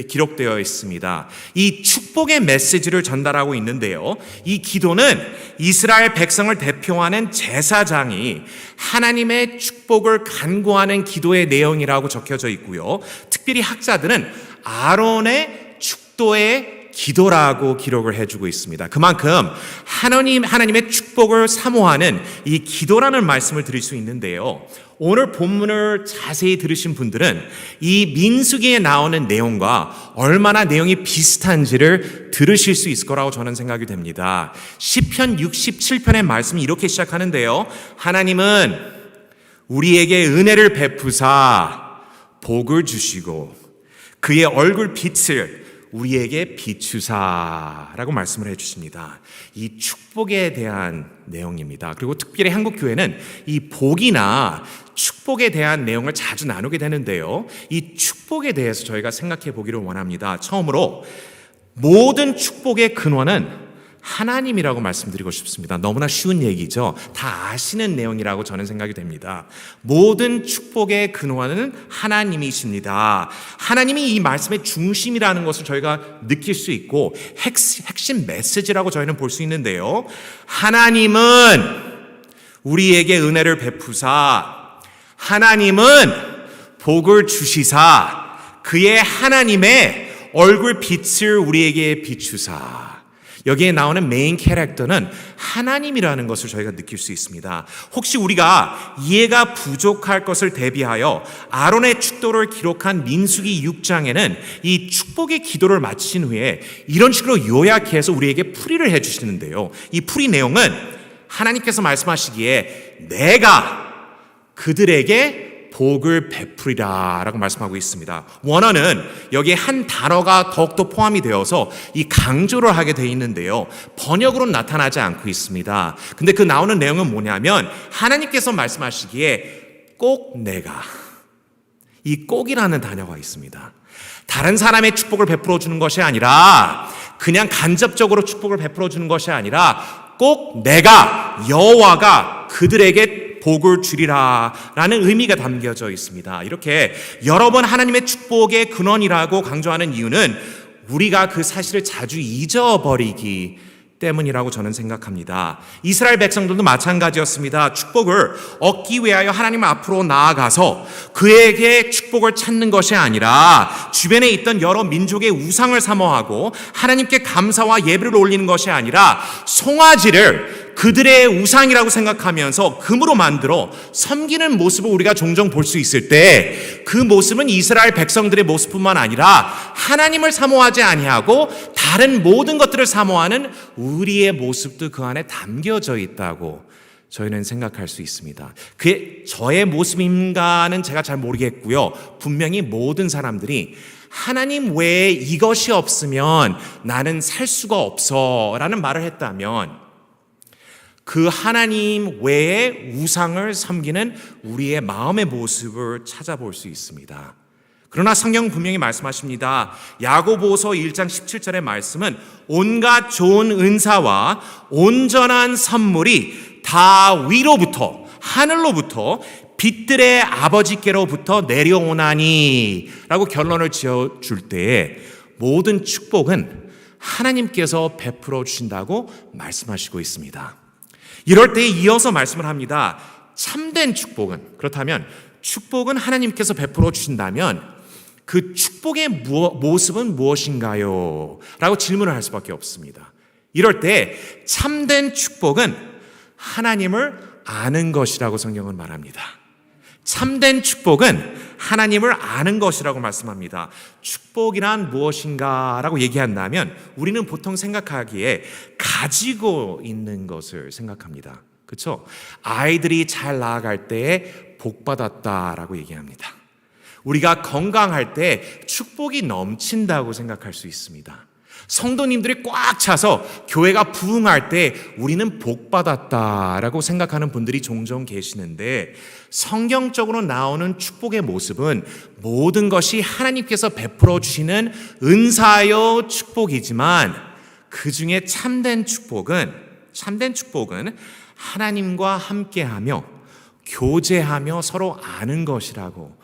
기록되어 있습니다. 이 축복의 메시지를 전달하고 있는데요. 이 기도는 이스라엘 백성을 대표하는 제사장이 하나님의 축복을 간구하는 기도의 내용이라고 적혀져 있고요. 특별히 학자들은 아론의 축도의 기도라고 기록을 해주고 있습니다. 그만큼 하나님의 축복을 사모하는 이 기도라는 말씀을 드릴 수 있는데요. 오늘 본문을 자세히 들으신 분들은 이 민수기에 나오는 내용과 얼마나 내용이 비슷한지를 들으실 수 있을 거라고 저는 생각이 됩니다. 시편 67편의 말씀이 이렇게 시작하는데요. 하나님은 우리에게 은혜를 베푸사 복을 주시고 그의 얼굴 빛을 우리에게 비추사라고 말씀을 해주십니다. 이 축복에 대한 내용입니다. 그리고 특별히 한국 교회는 이 복이나 축복에 대한 내용을 자주 나누게 되는데요. 이 축복에 대해서 저희가 생각해 보기를 원합니다. 처음으로 모든 축복의 근원은 하나님이라고 말씀드리고 싶습니다. 너무나 쉬운 얘기죠. 다 아시는 내용이라고 저는 생각이 됩니다. 모든 축복의 근원은 하나님이십니다. 하나님이 이 말씀의 중심이라는 것을 저희가 느낄 수 있고 핵심 메시지라고 저희는 볼 수 있는데요. 하나님은 우리에게 은혜를 베푸사, 하나님은 복을 주시사, 그의 하나님의 얼굴 빛을 우리에게 비추사. 여기에 나오는 메인 캐릭터는 하나님이라는 것을 저희가 느낄 수 있습니다. 혹시 우리가 이해가 부족할 것을 대비하여 아론의 축도를 기록한 민수기 6장에는 이 축복의 기도를 마친 후에 이런 식으로 요약해서 우리에게 풀이를 해주시는데요. 이 풀이 내용은 하나님께서 말씀하시기에 내가 그들에게 복을 베풀이라 라고 말씀하고 있습니다. 원어는 여기에 한 단어가 더욱더 포함이 되어서 이 강조를 하게 되어 있는데요. 번역으로는 나타나지 않고 있습니다. 근데 그 나오는 내용은 뭐냐면 하나님께서 말씀하시기에 꼭 내가, 이 꼭이라는 단어가 있습니다. 다른 사람의 축복을 베풀어 주는 것이 아니라 그냥 간접적으로 축복을 베풀어 주는 것이 아니라 꼭 내가 여호와가 그들에게 복을 주리라 라는 의미가 담겨져 있습니다. 이렇게 여러 번 하나님의 축복의 근원이라고 강조하는 이유는 우리가 그 사실을 자주 잊어버리기 때문이라고 저는 생각합니다. 이스라엘 백성들도 마찬가지였습니다. 축복을 얻기 위하여 하나님 앞으로 나아가서 그에게 축복을 찾는 것이 아니라 주변에 있던 여러 민족의 우상을 사모하고 하나님께 감사와 예배를 올리는 것이 아니라 송아지를 그들의 우상이라고 생각하면서 금으로 만들어 섬기는 모습을 우리가 종종 볼 수 있을 때 그 모습은 이스라엘 백성들의 모습뿐만 아니라 하나님을 사모하지 아니하고 다른 모든 것들을 사모하는 우리의 모습도 그 안에 담겨져 있다고 저희는 생각할 수 있습니다. 그게 저의 모습인가는 제가 잘 모르겠고요. 분명히 모든 사람들이 하나님 외에 이것이 없으면 나는 살 수가 없어 라는 말을 했다면 그 하나님 외에 우상을 섬기는 우리의 마음의 모습을 찾아볼 수 있습니다. 그러나 성경 분명히 말씀하십니다. 야고보서 1장 17절의 말씀은 온갖 좋은 은사와 온전한 선물이 다 위로부터 하늘로부터 빛들의 아버지께로부터 내려오나니 라고 결론을 지어줄 때에 모든 축복은 하나님께서 베풀어 주신다고 말씀하시고 있습니다. 이럴 때에 이어서 말씀을 합니다. 참된 축복은, 그렇다면 축복은 하나님께서 베풀어 주신다면 그 축복의 모습은 무엇인가요? 라고 질문을 할 수밖에 없습니다. 이럴 때 참된 축복은 하나님을 아는 것이라고 성경은 말합니다. 참된 축복은 하나님을 아는 것이라고 말씀합니다. 축복이란 무엇인가라고 얘기한다면 우리는 보통 생각하기에 가지고 있는 것을 생각합니다. 그렇죠? 아이들이 잘 나아갈 때에 복 받았다라고 얘기합니다. 우리가 건강할 때 축복이 넘친다고 생각할 수 있습니다. 성도님들이 꽉 차서 교회가 부흥할 때 우리는 복 받았다라고 생각하는 분들이 종종 계시는데 성경적으로 나오는 축복의 모습은 모든 것이 하나님께서 베풀어 주시는 은사요 축복이지만 그 중에 참된 축복은 하나님과 함께하며 교제하며 서로 아는 것이라고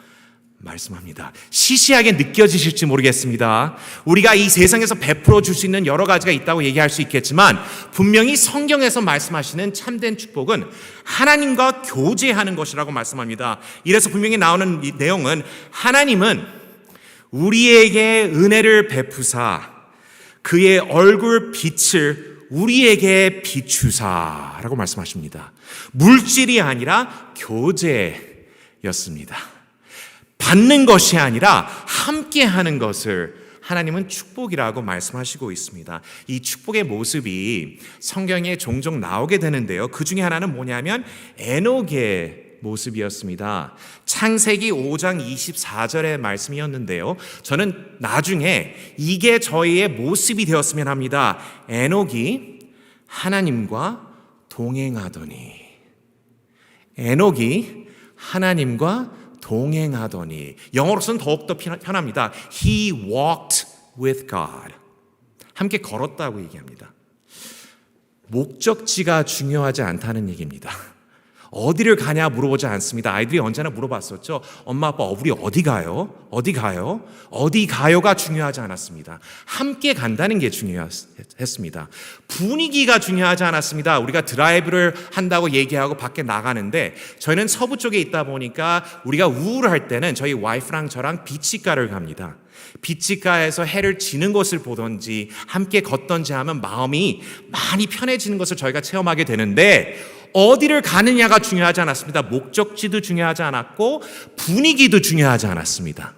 말씀합니다. 시시하게 느껴지실지 모르겠습니다. 우리가 이 세상에서 베풀어 줄 수 있는 여러 가지가 있다고 얘기할 수 있겠지만 분명히 성경에서 말씀하시는 참된 축복은 하나님과 교제하는 것이라고 말씀합니다. 이래서 분명히 나오는 이 내용은 하나님은 우리에게 은혜를 베푸사 그의 얼굴 빛을 우리에게 비추사라고 말씀하십니다. 물질이 아니라 교제였습니다. 받는 것이 아니라 함께하는 것을 하나님은 축복이라고 말씀하시고 있습니다. 이 축복의 모습이 성경에 종종 나오게 되는데요. 그 중에 하나는 뭐냐면 에녹의 모습이었습니다. 창세기 5장 24절의 말씀이었는데요. 저는 나중에 이게 저희의 모습이 되었으면 합니다. 에녹이 하나님과 동행하더니, 에녹이 하나님과 동행하더니, 영어로서는 더욱더 편합니다. He walked with God. 함께 걸었다고 얘기합니다. 목적지가 중요하지 않다는 얘기입니다. 어디를 가냐 물어보지 않습니다. 아이들이 언제나 물어봤었죠. 엄마 아빠 우리 어디 가요? 어디 가요? 어디 가요가 중요하지 않았습니다. 함께 간다는 게 중요했습니다. 분위기가 중요하지 않았습니다. 우리가 드라이브를 한다고 얘기하고 밖에 나가는데 저희는 서부 쪽에 있다 보니까 우리가 우울할 때는 저희 와이프랑 저랑 비치가를 갑니다. 비치가에서 해를 지는 것을 보던지 함께 걷던지 하면 마음이 많이 편해지는 것을 저희가 체험하게 되는데 어디를 가느냐가 중요하지 않았습니다. 목적지도 중요하지 않았고 분위기도 중요하지 않았습니다.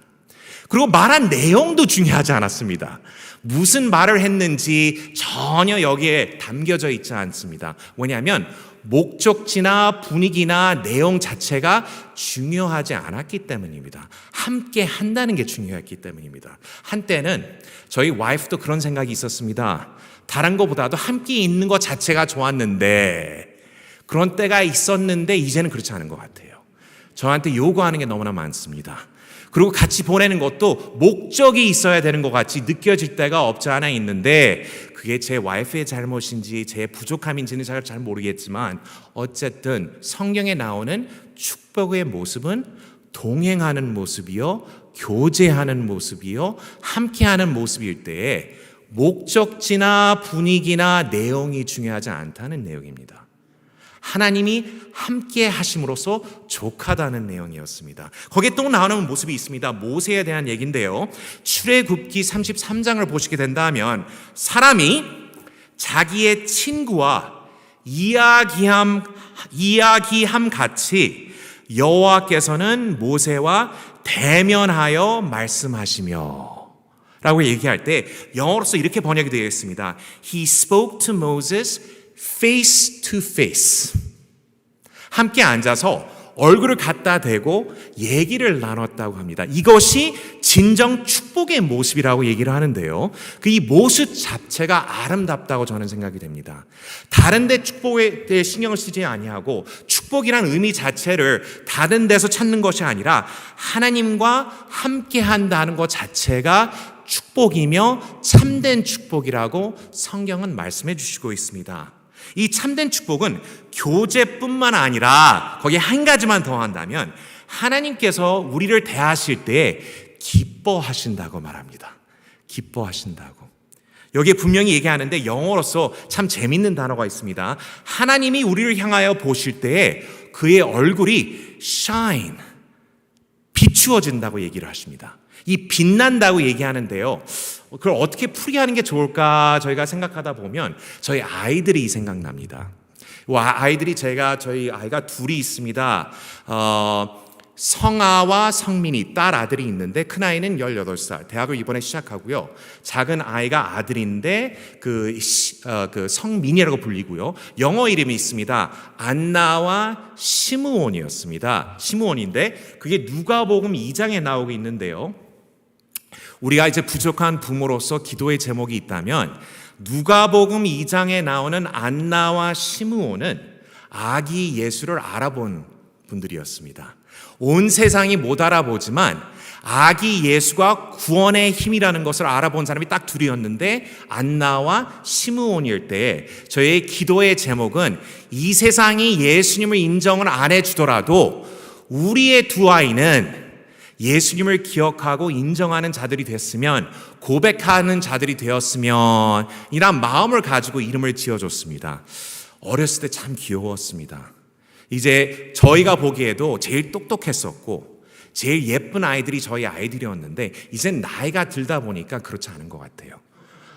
그리고 말한 내용도 중요하지 않았습니다. 무슨 말을 했는지 전혀 여기에 담겨져 있지 않습니다. 왜냐하면 목적지나 분위기나 내용 자체가 중요하지 않았기 때문입니다. 함께 한다는 게 중요했기 때문입니다. 한때는 저희 와이프도 그런 생각이 있었습니다. 다른 것보다도 함께 있는 것 자체가 좋았는데 그런 때가 있었는데 이제는 그렇지 않은 것 같아요. 저한테 요구하는 게 너무나 많습니다. 그리고 같이 보내는 것도 목적이 있어야 되는 것 같이 느껴질 때가 없지 않아 있는데 그게 제 와이프의 잘못인지 제 부족함인지는 잘 모르겠지만 어쨌든 성경에 나오는 축복의 모습은 동행하는 모습이요, 교제하는 모습이요, 함께하는 모습일 때에 목적지나 분위기나 내용이 중요하지 않다는 내용입니다. 하나님이 함께 하심으로써 족하다는 내용이었습니다. 거기에 또 나오는 모습이 있습니다. 모세에 대한 얘기인데요. 출애굽기 33장을 보시게 된다면 사람이 자기의 친구와 이야기함 같이 여호와께서는 모세와 대면하여 말씀하시며 라고 얘기할 때 영어로서 이렇게 번역이 되어 있습니다. He spoke to Moses face to face. 함께 앉아서 얼굴을 갖다 대고 얘기를 나눴다고 합니다. 이것이 진정 축복의 모습이라고 얘기를 하는데요. 그 이 모습 자체가 아름답다고 저는 생각이 됩니다. 다른 데 축복에 대해 신경을 쓰지 아니하고 축복이라는 의미 자체를 다른 데서 찾는 것이 아니라 하나님과 함께 한다는 것 자체가 축복이며 참된 축복이라고 성경은 말씀해 주시고 있습니다. 이 참된 축복은 교제뿐만 아니라 거기에 한 가지만 더한다면 하나님께서 우리를 대하실 때 기뻐하신다고 말합니다. 기뻐하신다고. 여기에 분명히 얘기하는데 영어로서 참 재밌는 단어가 있습니다. 하나님이 우리를 향하여 보실 때에 그의 얼굴이 shine, 비추어진다고 얘기를 하십니다. 이 빛난다고 얘기하는데요. 그걸 어떻게 풀이하는 게 좋을까 저희가 생각하다 보면 저희 아이들이 생각납니다. 아이들이 저희 아이가 둘이 있습니다. 성아와 성민이 딸 아들이 있는데 큰 아이는 18살 대학을 이번에 시작하고요. 작은 아이가 아들인데 그 성민이라고 불리고요. 영어 이름이 있습니다. 안나와 시므온이었습니다. 시므온인데 그게 누가복음 2장에 나오고 있는데요. 우리가 이제 부족한 부모로서 기도의 제목이 있다면 누가복음 2장에 나오는 안나와 시므온은 아기 예수를 알아본 분들이었습니다. 온 세상이 못 알아보지만 아기 예수가 구원의 힘이라는 것을 알아본 사람이 딱 둘이었는데 안나와 시므온일 때 저의 기도의 제목은 이 세상이 예수님을 인정을 안 해주더라도 우리의 두 아이는 예수님을 기억하고 인정하는 자들이 됐으면, 고백하는 자들이 되었으면 이란 마음을 가지고 이름을 지어줬습니다. 어렸을 때 참 귀여웠습니다. 이제 저희가 보기에도 제일 똑똑했었고 제일 예쁜 아이들이 저희 아이들이었는데 이젠 나이가 들다 보니까 그렇지 않은 것 같아요.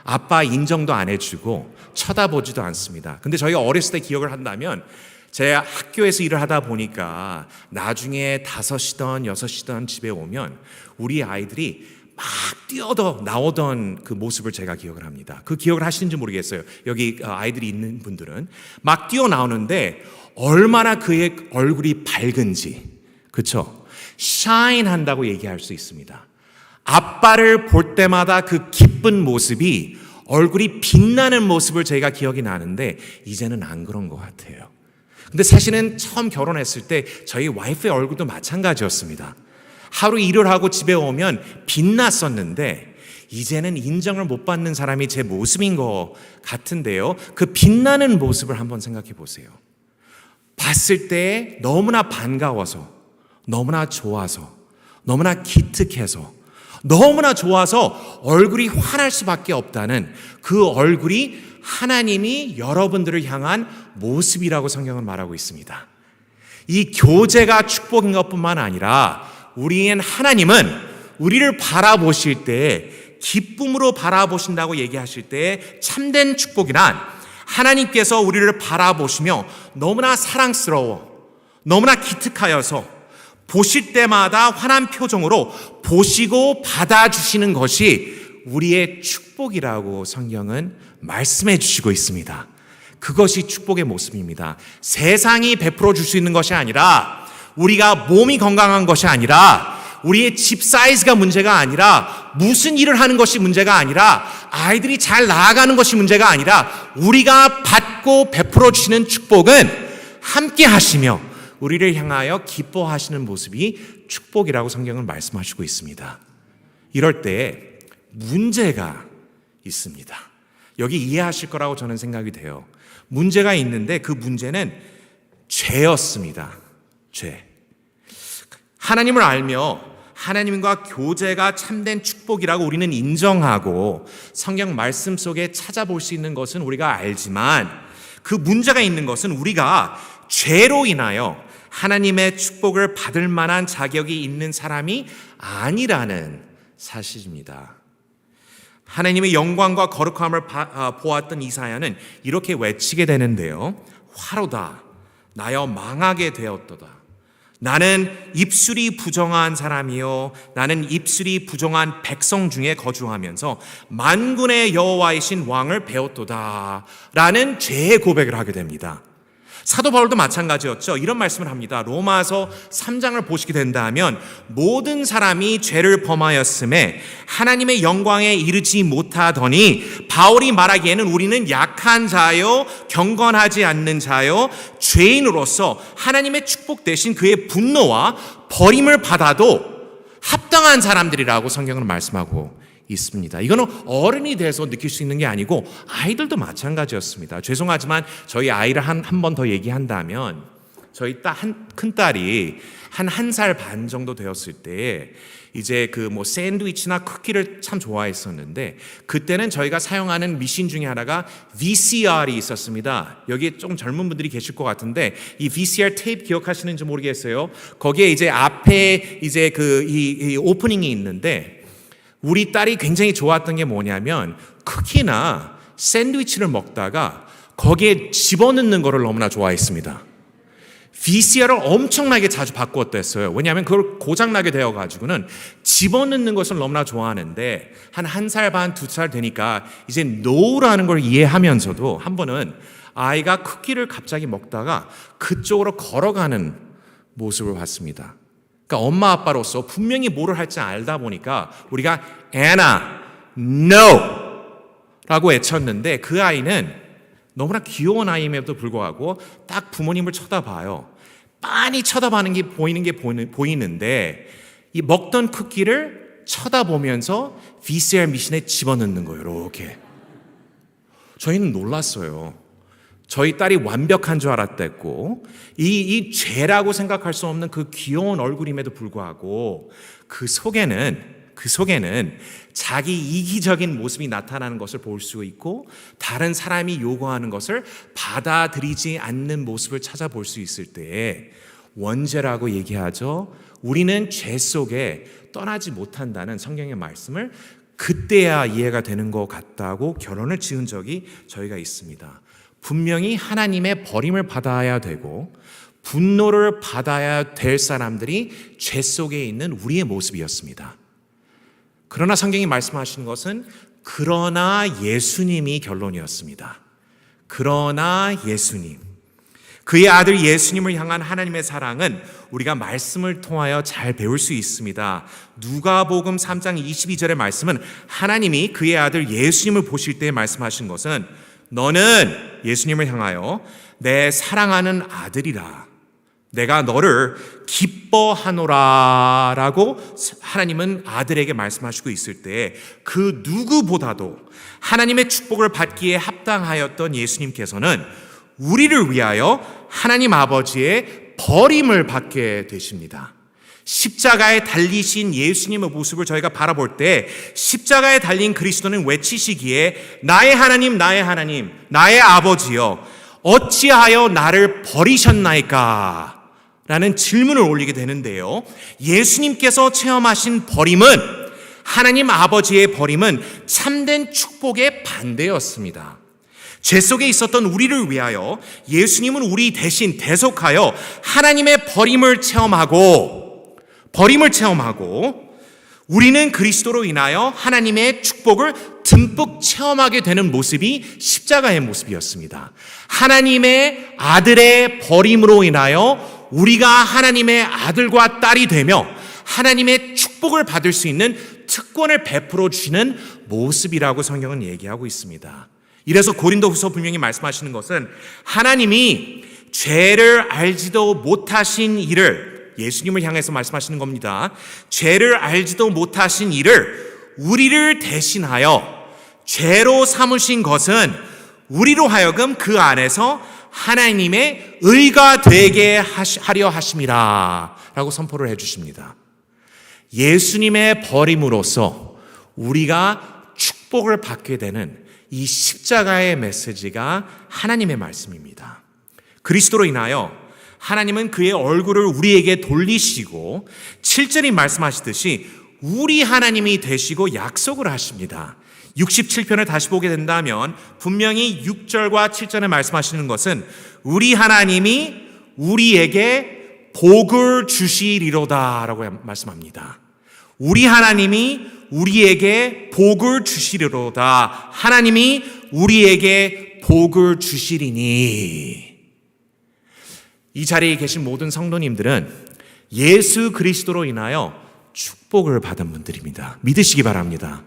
아빠 인정도 안 해주고 쳐다보지도 않습니다. 근데 저희가 어렸을 때 기억을 한다면 제가 학교에서 일을 하다 보니까 나중에 5시든 6시든 집에 오면 우리 아이들이 막 뛰어서 나오던 그 모습을 제가 기억을 합니다. 그 기억을 하시는지 모르겠어요. 여기 아이들이 있는 분들은 막 뛰어나오는데 얼마나 그의 얼굴이 밝은지, 그렇죠? 샤인 한다고 얘기할 수 있습니다. 아빠를 볼 때마다 그 기쁜 모습이, 얼굴이 빛나는 모습을 제가 기억이 나는데 이제는 안 그런 것 같아요. 근데 사실은 처음 결혼했을 때 저희 와이프의 얼굴도 마찬가지였습니다. 하루 일을 하고 집에 오면 빛났었는데 이제는 인정을 못 받는 사람이 제 모습인 것 같은데요. 그 빛나는 모습을 한번 생각해 보세요. 봤을 때 너무나 반가워서, 너무나 좋아서, 너무나 기특해서, 너무나 좋아서 얼굴이 환할 수밖에 없다는 그 얼굴이 하나님이 여러분들을 향한 모습이라고 성경은 말하고 있습니다. 이 교제가 축복인 것뿐만 아니라 우리의 하나님은 우리를 바라보실 때 기쁨으로 바라보신다고 얘기하실 때 참된 축복이란 하나님께서 우리를 바라보시며 너무나 사랑스러워, 너무나 기특하여서 보실 때마다 환한 표정으로 보시고 받아주시는 것이 우리의 축복이라고 성경은 말씀해 주시고 있습니다. 그것이 축복의 모습입니다. 세상이 베풀어 줄 수 있는 것이 아니라, 우리가 몸이 건강한 것이 아니라, 우리의 집 사이즈가 문제가 아니라, 무슨 일을 하는 것이 문제가 아니라, 아이들이 잘 나아가는 것이 문제가 아니라, 우리가 받고 베풀어 주시는 축복은 함께 하시며 우리를 향하여 기뻐하시는 모습이 축복이라고 성경은 말씀하시고 있습니다. 이럴 때 문제가 있습니다. 여기 이해하실 거라고 저는 생각이 돼요. 문제가 있는데 그 문제는 죄였습니다. 죄. 하나님을 알며 하나님과 교제가 참된 축복이라고 우리는 인정하고 성경 말씀 속에 찾아볼 수 있는 것은 우리가 알지만, 그 문제가 있는 것은 우리가 죄로 인하여 하나님의 축복을 받을 만한 자격이 있는 사람이 아니라는 사실입니다. 하나님의 영광과 거룩함을 보았던 이사야는 이렇게 외치게 되는데요. 화로다, 나여 망하게 되었도다. 나는 입술이 부정한 사람이요, 나는 입술이 부정한 백성 중에 거주하면서 만군의 여호와이신 왕을 배웠도다 라는 죄의 고백을 하게 됩니다. 사도 바울도 마찬가지였죠. 이런 말씀을 합니다. 로마서 3장을 보시게 된다면 모든 사람이 죄를 범하였음에 하나님의 영광에 이르지 못하더니, 바울이 말하기에는 우리는 약한 자요, 경건하지 않는 자요, 죄인으로서 하나님의 축복 대신 그의 분노와 버림을 받아도 합당한 사람들이라고 성경은 말씀하고 있습니다. 이거는 어른이 돼서 느낄 수 있는 게 아니고 아이들도 마찬가지였습니다. 죄송하지만 저희 아이를 한 번 더 얘기한다면, 저희 큰 딸이 한 1살 반 정도 되었을 때 이제 그 샌드위치나 쿠키를 참 좋아했었는데, 그때는 저희가 사용하는 미신 중에 하나가 VCR이 있었습니다. 여기에 좀 젊은 분들이 계실 것 같은데 이 VCR 테이프 기억하시는지 모르겠어요. 거기에 이제 앞에 이제 이 오프닝이 있는데, 우리 딸이 굉장히 좋았던 게 뭐냐면 쿠키나 샌드위치를 먹다가 거기에 집어넣는 거를 너무나 좋아했습니다. VCR을 엄청나게 자주 바꾸었댔어요. 왜냐하면 그걸 고장나게 되어가지고는 집어넣는 것을 너무나 좋아하는데, 한 1살 반, 2살 되니까 이제 노라는 걸 이해하면서도 한 번은 아이가 쿠키를 갑자기 먹다가 그쪽으로 걸어가는 모습을 봤습니다. 그러니까 엄마 아빠로서 분명히 뭐를 할지 알다 보니까 우리가 Anna, no! 라고 외쳤는데, 그 아이는 너무나 귀여운 아이임에도 불구하고 딱 부모님을 쳐다봐요. 빤히 쳐다보는 게 보이는데 이 먹던 쿠키를 쳐다보면서 VCR 미신에 집어넣는 거예요. 이렇게. 저희는 놀랐어요. 저희 딸이 완벽한 줄 알았댔고, 이 죄라고 생각할 수 없는 그 귀여운 얼굴임에도 불구하고 그 속에는 자기 이기적인 모습이 나타나는 것을 볼 수 있고, 다른 사람이 요구하는 것을 받아들이지 않는 모습을 찾아볼 수 있을 때에 원죄라고 얘기하죠. 우리는 죄 속에 떠나지 못한다는 성경의 말씀을 그때야 이해가 되는 것 같다고 결론을 지은 적이 저희가 있습니다. 분명히 하나님의 버림을 받아야 되고 분노를 받아야 될 사람들이 죄 속에 있는 우리의 모습이었습니다. 그러나 성경이 말씀하시는 것은 그러나 예수님이 결론이었습니다. 그러나 예수님. 그의 아들 예수님을 향한 하나님의 사랑은 우리가 말씀을 통하여 잘 배울 수 있습니다. 누가복음 3장 22절의 말씀은 하나님이 그의 아들 예수님을 보실 때 말씀하신 것은 너는 예수님을 향하여 내 사랑하는 아들이라. 내가 너를 기뻐하노라 라고 하나님은 아들에게 말씀하시고 있을 때 그 누구보다도 하나님의 축복을 받기에 합당하였던 예수님께서는 우리를 위하여 하나님 아버지의 버림을 받게 되십니다. 십자가에 달리신 예수님의 모습을 저희가 바라볼 때 십자가에 달린 그리스도는 외치시기에 나의 하나님 나의 하나님 나의 아버지여 어찌하여 나를 버리셨나이까? 라는 질문을 올리게 되는데요. 예수님께서 체험하신 버림은 하나님 아버지의 버림은 참된 축복의 반대였습니다. 죄 속에 있었던 우리를 위하여 예수님은 우리 대신 대속하여 하나님의 버림을 체험하고 우리는 그리스도로 인하여 하나님의 축복을 듬뿍 체험하게 되는 모습이 십자가의 모습이었습니다. 하나님의 아들의 버림으로 인하여 우리가 하나님의 아들과 딸이 되며 하나님의 축복을 받을 수 있는 특권을 베풀어 주시는 모습이라고 성경은 얘기하고 있습니다. 이래서 고린도후서 분명히 말씀하시는 것은 하나님이 죄를 알지도 못하신 이를 예수님을 향해서 말씀하시는 겁니다. 죄를 알지도 못하신 이를 우리를 대신하여 죄로 삼으신 것은 우리로 하여금 그 안에서 하나님의 의가 되게 하려 하심이라 라고 선포를 해주십니다. 예수님의 버림으로써 우리가 축복을 받게 되는 이 십자가의 메시지가 하나님의 말씀입니다. 그리스도로 인하여 하나님은 그의 얼굴을 우리에게 돌리시고 7절이 말씀하시듯이 우리 하나님이 되시고 약속을 하십니다. 67편을 다시 보게 된다면 분명히 6절과 7절에 말씀하시는 것은 우리 하나님이 우리에게 복을 주시리로다 라고 말씀합니다. 우리 하나님이 우리에게 복을 주시리로다. 하나님이 우리에게 복을 주시리니. 이 자리에 계신 모든 성도님들은 예수 그리스도로 인하여 축복을 받은 분들입니다. 믿으시기 바랍니다.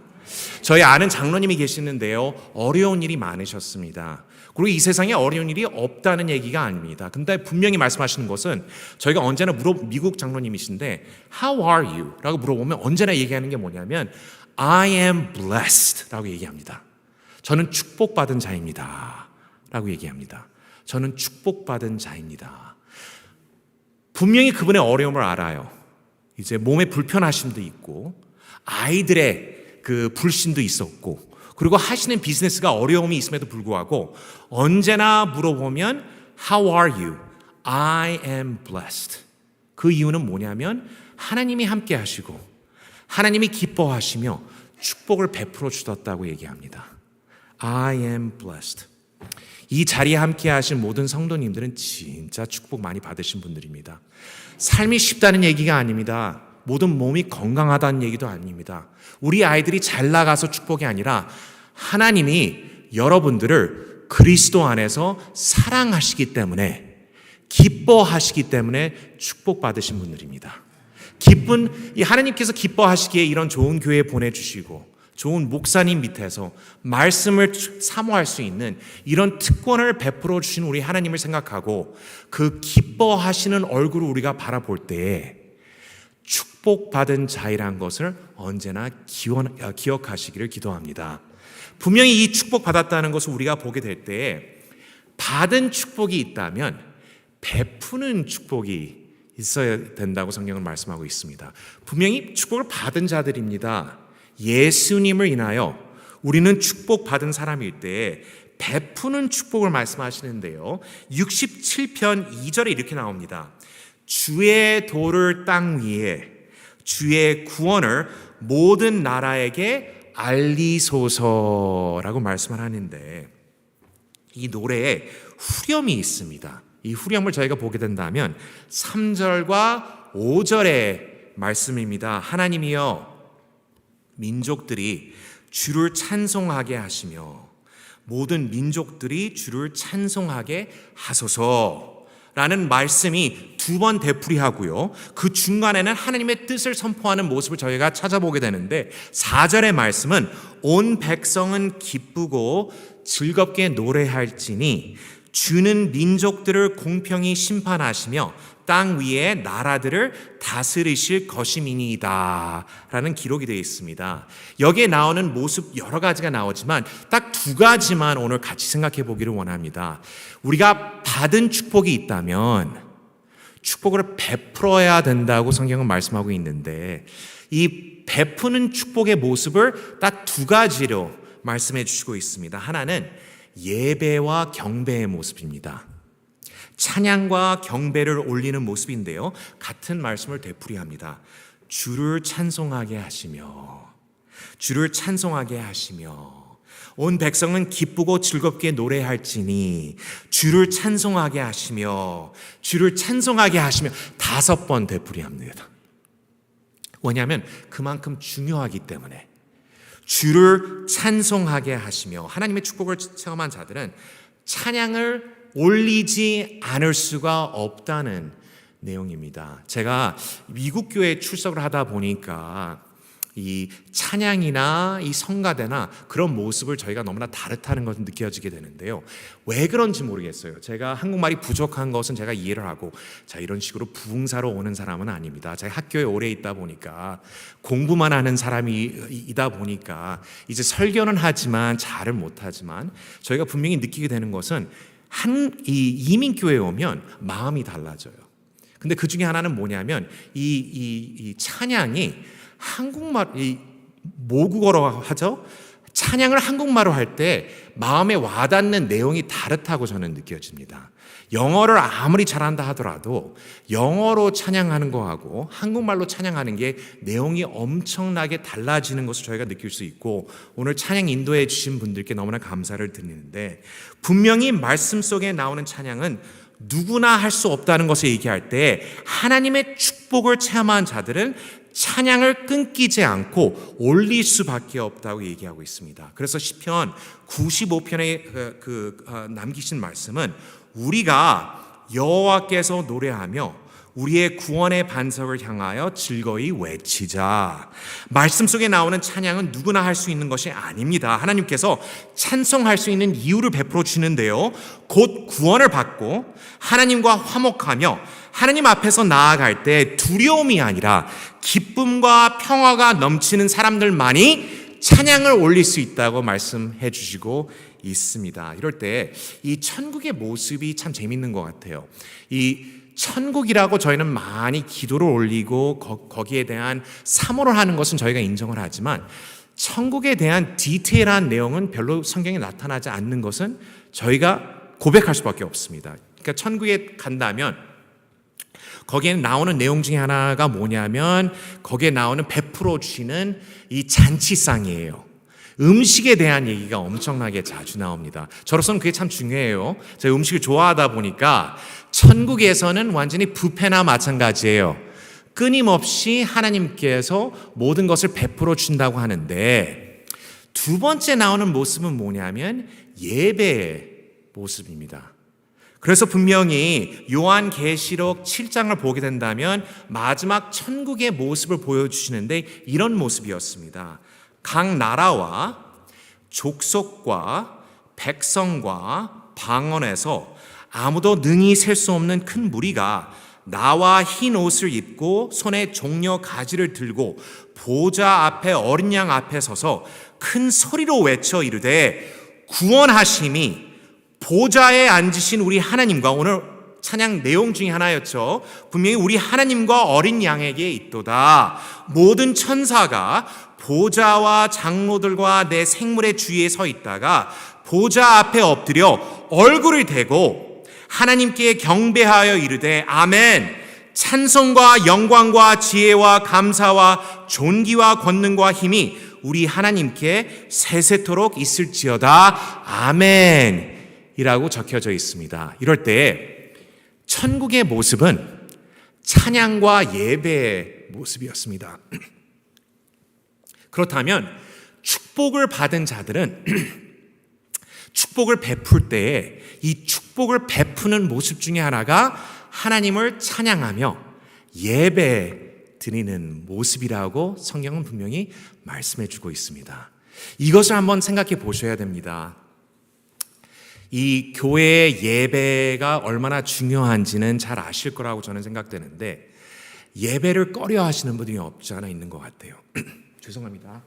저희 아는 장로님이 계시는데요. 어려운 일이 많으셨습니다. 그리고 이 세상에 어려운 일이 없다는 얘기가 아닙니다. 근데 분명히 말씀하시는 것은 저희가 언제나 미국 장로님이신데 How are you? 라고 물어보면 언제나 얘기하는 게 뭐냐면 I am blessed 라고 얘기합니다. 저는 축복받은 자입니다. 라고 얘기합니다. 저는 축복받은 자입니다. 분명히 그분의 어려움을 알아요. 이제 몸에 불편하심도 있고 아이들의 그 불신도 있었고 그리고 하시는 비즈니스가 어려움이 있음에도 불구하고 언제나 물어보면 How are you? I am blessed. 그 이유는 뭐냐면 하나님이 함께 하시고 하나님이 기뻐하시며 축복을 베풀어 주셨다고 얘기합니다. I am blessed. 이 자리에 함께 하신 모든 성도님들은 진짜 축복 많이 받으신 분들입니다. 삶이 쉽다는 얘기가 아닙니다. 모든 몸이 건강하다는 얘기도 아닙니다. 우리 아이들이 잘 나가서 축복이 아니라 하나님이 여러분들을 그리스도 안에서 사랑하시기 때문에 기뻐하시기 때문에 축복받으신 분들입니다. 이 하나님께서 기뻐하시기에 이런 좋은 교회 보내주시고 좋은 목사님 밑에서 말씀을 사모할 수 있는 이런 특권을 베풀어 주신 우리 하나님을 생각하고 그 기뻐하시는 얼굴을 우리가 바라볼 때에 축복받은 자이란 것을 언제나 기억하시기를 기도합니다. 분명히 이 축복받았다는 것을 우리가 보게 될 때에 받은 축복이 있다면 베푸는 축복이 있어야 된다고 성경은 말씀하고 있습니다. 분명히 축복을 받은 자들입니다. 예수님을 인하여 우리는 축복받은 사람일 때 베푸는 축복을 말씀하시는데요. 67편 2절에 이렇게 나옵니다. 주의 도를 땅 위에 주의 구원을 모든 나라에게 알리소서라고 말씀을 하는데 이 노래에 후렴이 있습니다. 이 후렴을 저희가 보게 된다면 3절과 5절의 말씀입니다. 하나님이여 민족들이 주를 찬송하게 하시며 모든 민족들이 주를 찬송하게 하소서라는 말씀이 두 번 되풀이하고요. 그 중간에는 하나님의 뜻을 선포하는 모습을 저희가 찾아보게 되는데 4절의 말씀은 온 백성은 기쁘고 즐겁게 노래할지니 주는 민족들을 공평히 심판하시며 땅 위에 나라들을 다스리실 것임이니이다 라는 기록이 되어 있습니다. 여기에 나오는 모습 여러 가지가 나오지만 딱 두 가지만 오늘 같이 생각해 보기를 원합니다. 우리가 받은 축복이 있다면 축복을 베풀어야 된다고 성경은 말씀하고 있는데 이 베푸는 축복의 모습을 딱 두 가지로 말씀해 주시고 있습니다. 하나는 예배와 경배의 모습입니다. 찬양과 경배를 올리는 모습인데요. 같은 말씀을 되풀이합니다. 주를 찬송하게 하시며 주를 찬송하게 하시며 온 백성은 기쁘고 즐겁게 노래할지니 주를 찬송하게 하시며 주를 찬송하게 하시며 5번 되풀이합니다. 왜냐하면 그만큼 중요하기 때문에 주를 찬송하게 하시며 하나님의 축복을 체험한 자들은 찬양을 올리지 않을 수가 없다는 내용입니다. 제가 미국 교회에 출석을 하다 보니까 이 찬양이나 이 성가대나 그런 모습을 저희가 너무나 다르다는 것을 느껴지게 되는데요. 왜 그런지 모르겠어요. 제가 한국말이 부족한 것은 제가 이해를 하고 자 이런 식으로 부흥사로 오는 사람은 아닙니다. 제가 학교에 오래 있다 보니까 공부만 하는 사람이다 보니까 이제 설교는 하지만 잘을 못하지만 저희가 분명히 느끼게 되는 것은 이 이민교회에 오면 마음이 달라져요. 근데 그 중에 하나는 뭐냐면 이 찬양이 한국말, 이 모국어로 하죠. 찬양을 한국말로 할 때 마음에 와닿는 내용이 다르다고 저는 느껴집니다. 영어를 아무리 잘한다 하더라도 영어로 찬양하는 거하고 한국말로 찬양하는 게 내용이 엄청나게 달라지는 것을 저희가 느낄 수 있고 오늘 찬양 인도해 주신 분들께 너무나 감사를 드리는데 분명히 말씀 속에 나오는 찬양은 누구나 할 수 없다는 것을 얘기할 때 하나님의 축복을 체험한 자들은 찬양을 끊기지 않고 올릴 수밖에 없다고 얘기하고 있습니다. 그래서 시편 95편에 남기신 말씀은 우리가 여호와께서 노래하며 우리의 구원의 반석을 향하여 즐거이 외치자. 말씀 속에 나오는 찬양은 누구나 할 수 있는 것이 아닙니다. 하나님께서 찬송할 수 있는 이유를 베풀어 주는데요. 곧 구원을 받고 하나님과 화목하며 하나님 앞에서 나아갈 때 두려움이 아니라 기쁨과 평화가 넘치는 사람들만이 찬양을 올릴 수 있다고 말씀해 주시고 있습니다. 이럴 때 이 천국의 모습이 참 재밌는 것 같아요. 이 천국이라고 저희는 많이 기도를 올리고 거기에 대한 사모를 하는 것은 저희가 인정을 하지만 천국에 대한 디테일한 내용은 별로 성경에 나타나지 않는 것은 저희가 고백할 수밖에 없습니다. 그러니까 천국에 간다면 거기에 나오는 내용 중에 하나가 뭐냐면 거기에 나오는 베풀어 주시는 이 잔치상이에요. 음식에 대한 얘기가 엄청나게 자주 나옵니다. 저로서는 그게 참 중요해요. 제가 음식을 좋아하다 보니까 천국에서는 완전히 뷔페나 마찬가지예요. 끊임없이 하나님께서 모든 것을 베풀어 준다고 하는데 두 번째 나오는 모습은 뭐냐면 예배의 모습입니다. 그래서 분명히 요한계시록 7장을 보게 된다면 마지막 천국의 모습을 보여주시는데 이런 모습이었습니다. 각 나라와 족속과 백성과 방언에서 아무도 능히 셀 수 없는 큰 무리가 나와 흰 옷을 입고 손에 종려 가지를 들고 보좌 앞에 어린 양 앞에 서서 큰 소리로 외쳐 이르되 구원하심이 보좌에 앉으신 우리 하나님과 오늘 찬양 내용 중에 하나였죠. 분명히 우리 하나님과 어린 양에게 있도다. 모든 천사가 보좌와 장로들과 내 생물의 주위에 서 있다가 보좌 앞에 엎드려 얼굴을 대고 하나님께 경배하여 이르되 아멘. 찬송과 영광과 지혜와 감사와 존귀와 권능과 힘이 우리 하나님께 세세토록 있을지어다. 아멘. 이라고 적혀져 있습니다. 이럴 때 천국의 모습은 찬양과 예배의 모습이었습니다. 그렇다면 축복을 받은 자들은 축복을 베풀 때에 이 축복을 베푸는 모습 중에 하나가 하나님을 찬양하며 예배 드리는 모습이라고 성경은 분명히 말씀해 주고 있습니다. 이것을 한번 생각해 보셔야 됩니다. 이 교회의 예배가 얼마나 중요한지는 잘 아실 거라고 저는 생각되는데 예배를 꺼려 하시는 분들이 없지 않아 있는 것 같아요. 죄송합니다.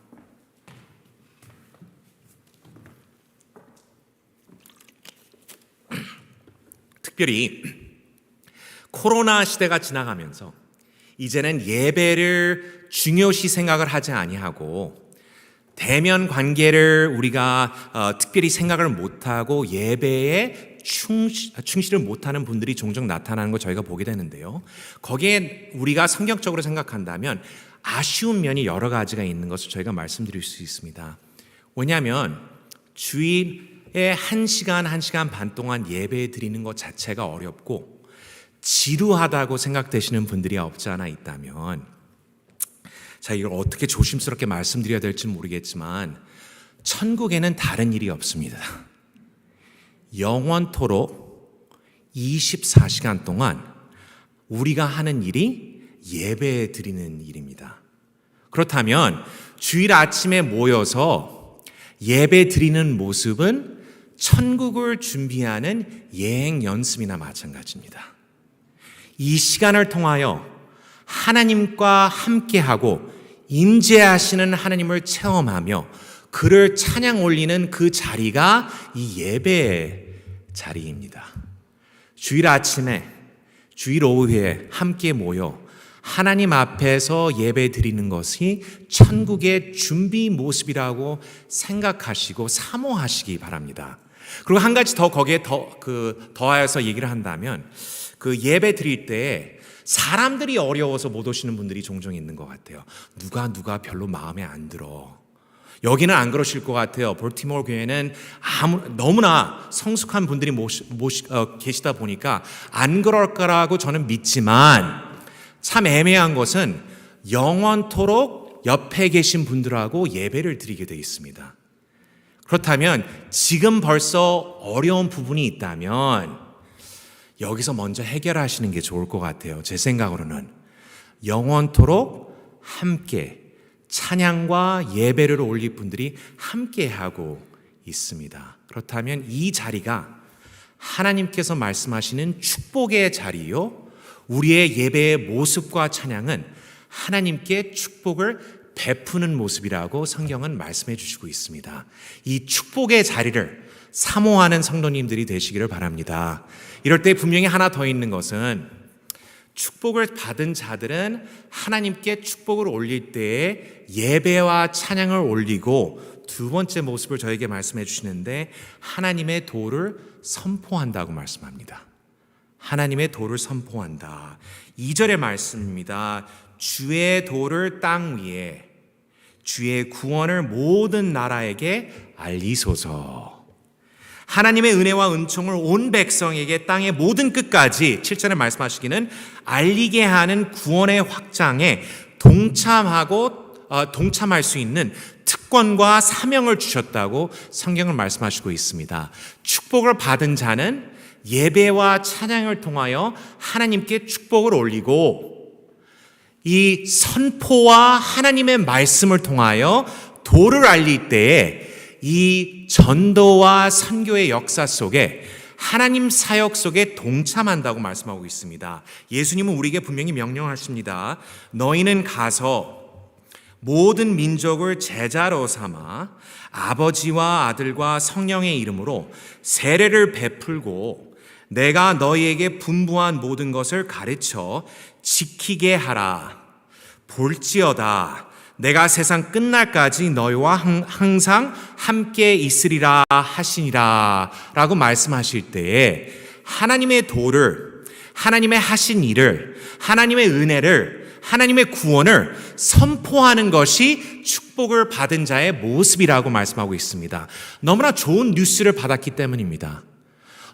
특별히 코로나 시대가 지나가면서 이제는 예배를 중요시 생각을 하지 아니하고 대면 관계를 우리가 특별히 생각을 못하고 예배에 충실을 못하는 분들이 종종 나타나는 걸 저희가 보게 되는데요. 거기에 우리가 성경적으로 생각한다면 아쉬운 면이 여러 가지가 있는 것을 저희가 말씀드릴 수 있습니다. 왜냐하면 주일에 1시간, 1시간 반 동안 예배 드리는 것 자체가 어렵고 지루하다고 생각되시는 분들이 없지 않아 있다면, 자, 이걸 어떻게 조심스럽게 말씀드려야 될지 모르겠지만 천국에는 다른 일이 없습니다. 영원토록 24시간 동안 우리가 하는 일이 예배 드리는 일입니다. 그렇다면 주일 아침에 모여서 예배 드리는 모습은 천국을 준비하는 예행 연습이나 마찬가지입니다. 이 시간을 통하여 하나님과 함께하고 임재하시는 하나님을 체험하며 그를 찬양 올리는 그 자리가 이 예배의 자리입니다. 주일 아침에, 주일 오후에 함께 모여 하나님 앞에서 예배 드리는 것이 천국의 준비 모습이라고 생각하시고 사모하시기 바랍니다. 그리고 한 가지 더 거기에 더하여서 얘기를 한다면 그 예배 드릴 때 사람들이 어려워서 못 오시는 분들이 종종 있는 것 같아요. 누가 별로 마음에 안 들어. 여기는 안 그러실 것 같아요. 볼티모어 교회는 너무나 성숙한 분들이 계시다 보니까 안 그럴 거라고 저는 믿지만 참 애매한 것은 영원토록 옆에 계신 분들하고 예배를 드리게 되어 있습니다. 그렇다면 지금 벌써 어려운 부분이 있다면 여기서 먼저 해결하시는 게 좋을 것 같아요. 제 생각으로는 영원토록 함께 찬양과 예배를 올릴 분들이 함께하고 있습니다. 그렇다면 이 자리가 하나님께서 말씀하시는 축복의 자리요, 우리의 예배의 모습과 찬양은 하나님께 축복을 베푸는 모습이라고 성경은 말씀해 주시고 있습니다. 이 축복의 자리를 사모하는 성도님들이 되시기를 바랍니다. 이럴 때 분명히 하나 더 있는 것은 축복을 받은 자들은 하나님께 축복을 올릴 때에 예배와 찬양을 올리고 두 번째 모습을 저에게 말씀해 주시는데 하나님의 도를 선포한다고 말씀합니다. 하나님의 도를 선포한다. 2절의 말씀입니다. 주의 도를 땅 위에, 주의 구원을 모든 나라에게 알리소서. 하나님의 은혜와 은총을 온 백성에게 땅의 모든 끝까지 7절에 말씀하시기는 알리게 하는 구원의 확장에 동참할 수 있는 특권과 사명을 주셨다고 성경을 말씀하시고 있습니다. 축복을 받은 자는 예배와 찬양을 통하여 하나님께 축복을 올리고 이 선포와 하나님의 말씀을 통하여 도를 알릴 때에 이 전도와 선교의 역사 속에 하나님 사역 속에 동참한다고 말씀하고 있습니다. 예수님은 우리에게 분명히 명령하십니다. 너희는 가서 모든 민족을 제자로 삼아 아버지와 아들과 성령의 이름으로 세례를 베풀고 내가 너희에게 분부한 모든 것을 가르쳐 지키게 하라. 볼지어다 내가 세상 끝날까지 너희와 항상 함께 있으리라 하시니라 라고 말씀하실 때에 하나님의 도를, 하나님의 하신 일을, 하나님의 은혜를, 하나님의 구원을 선포하는 것이 축복을 받은 자의 모습이라고 말씀하고 있습니다. 너무나 좋은 뉴스를 받았기 때문입니다.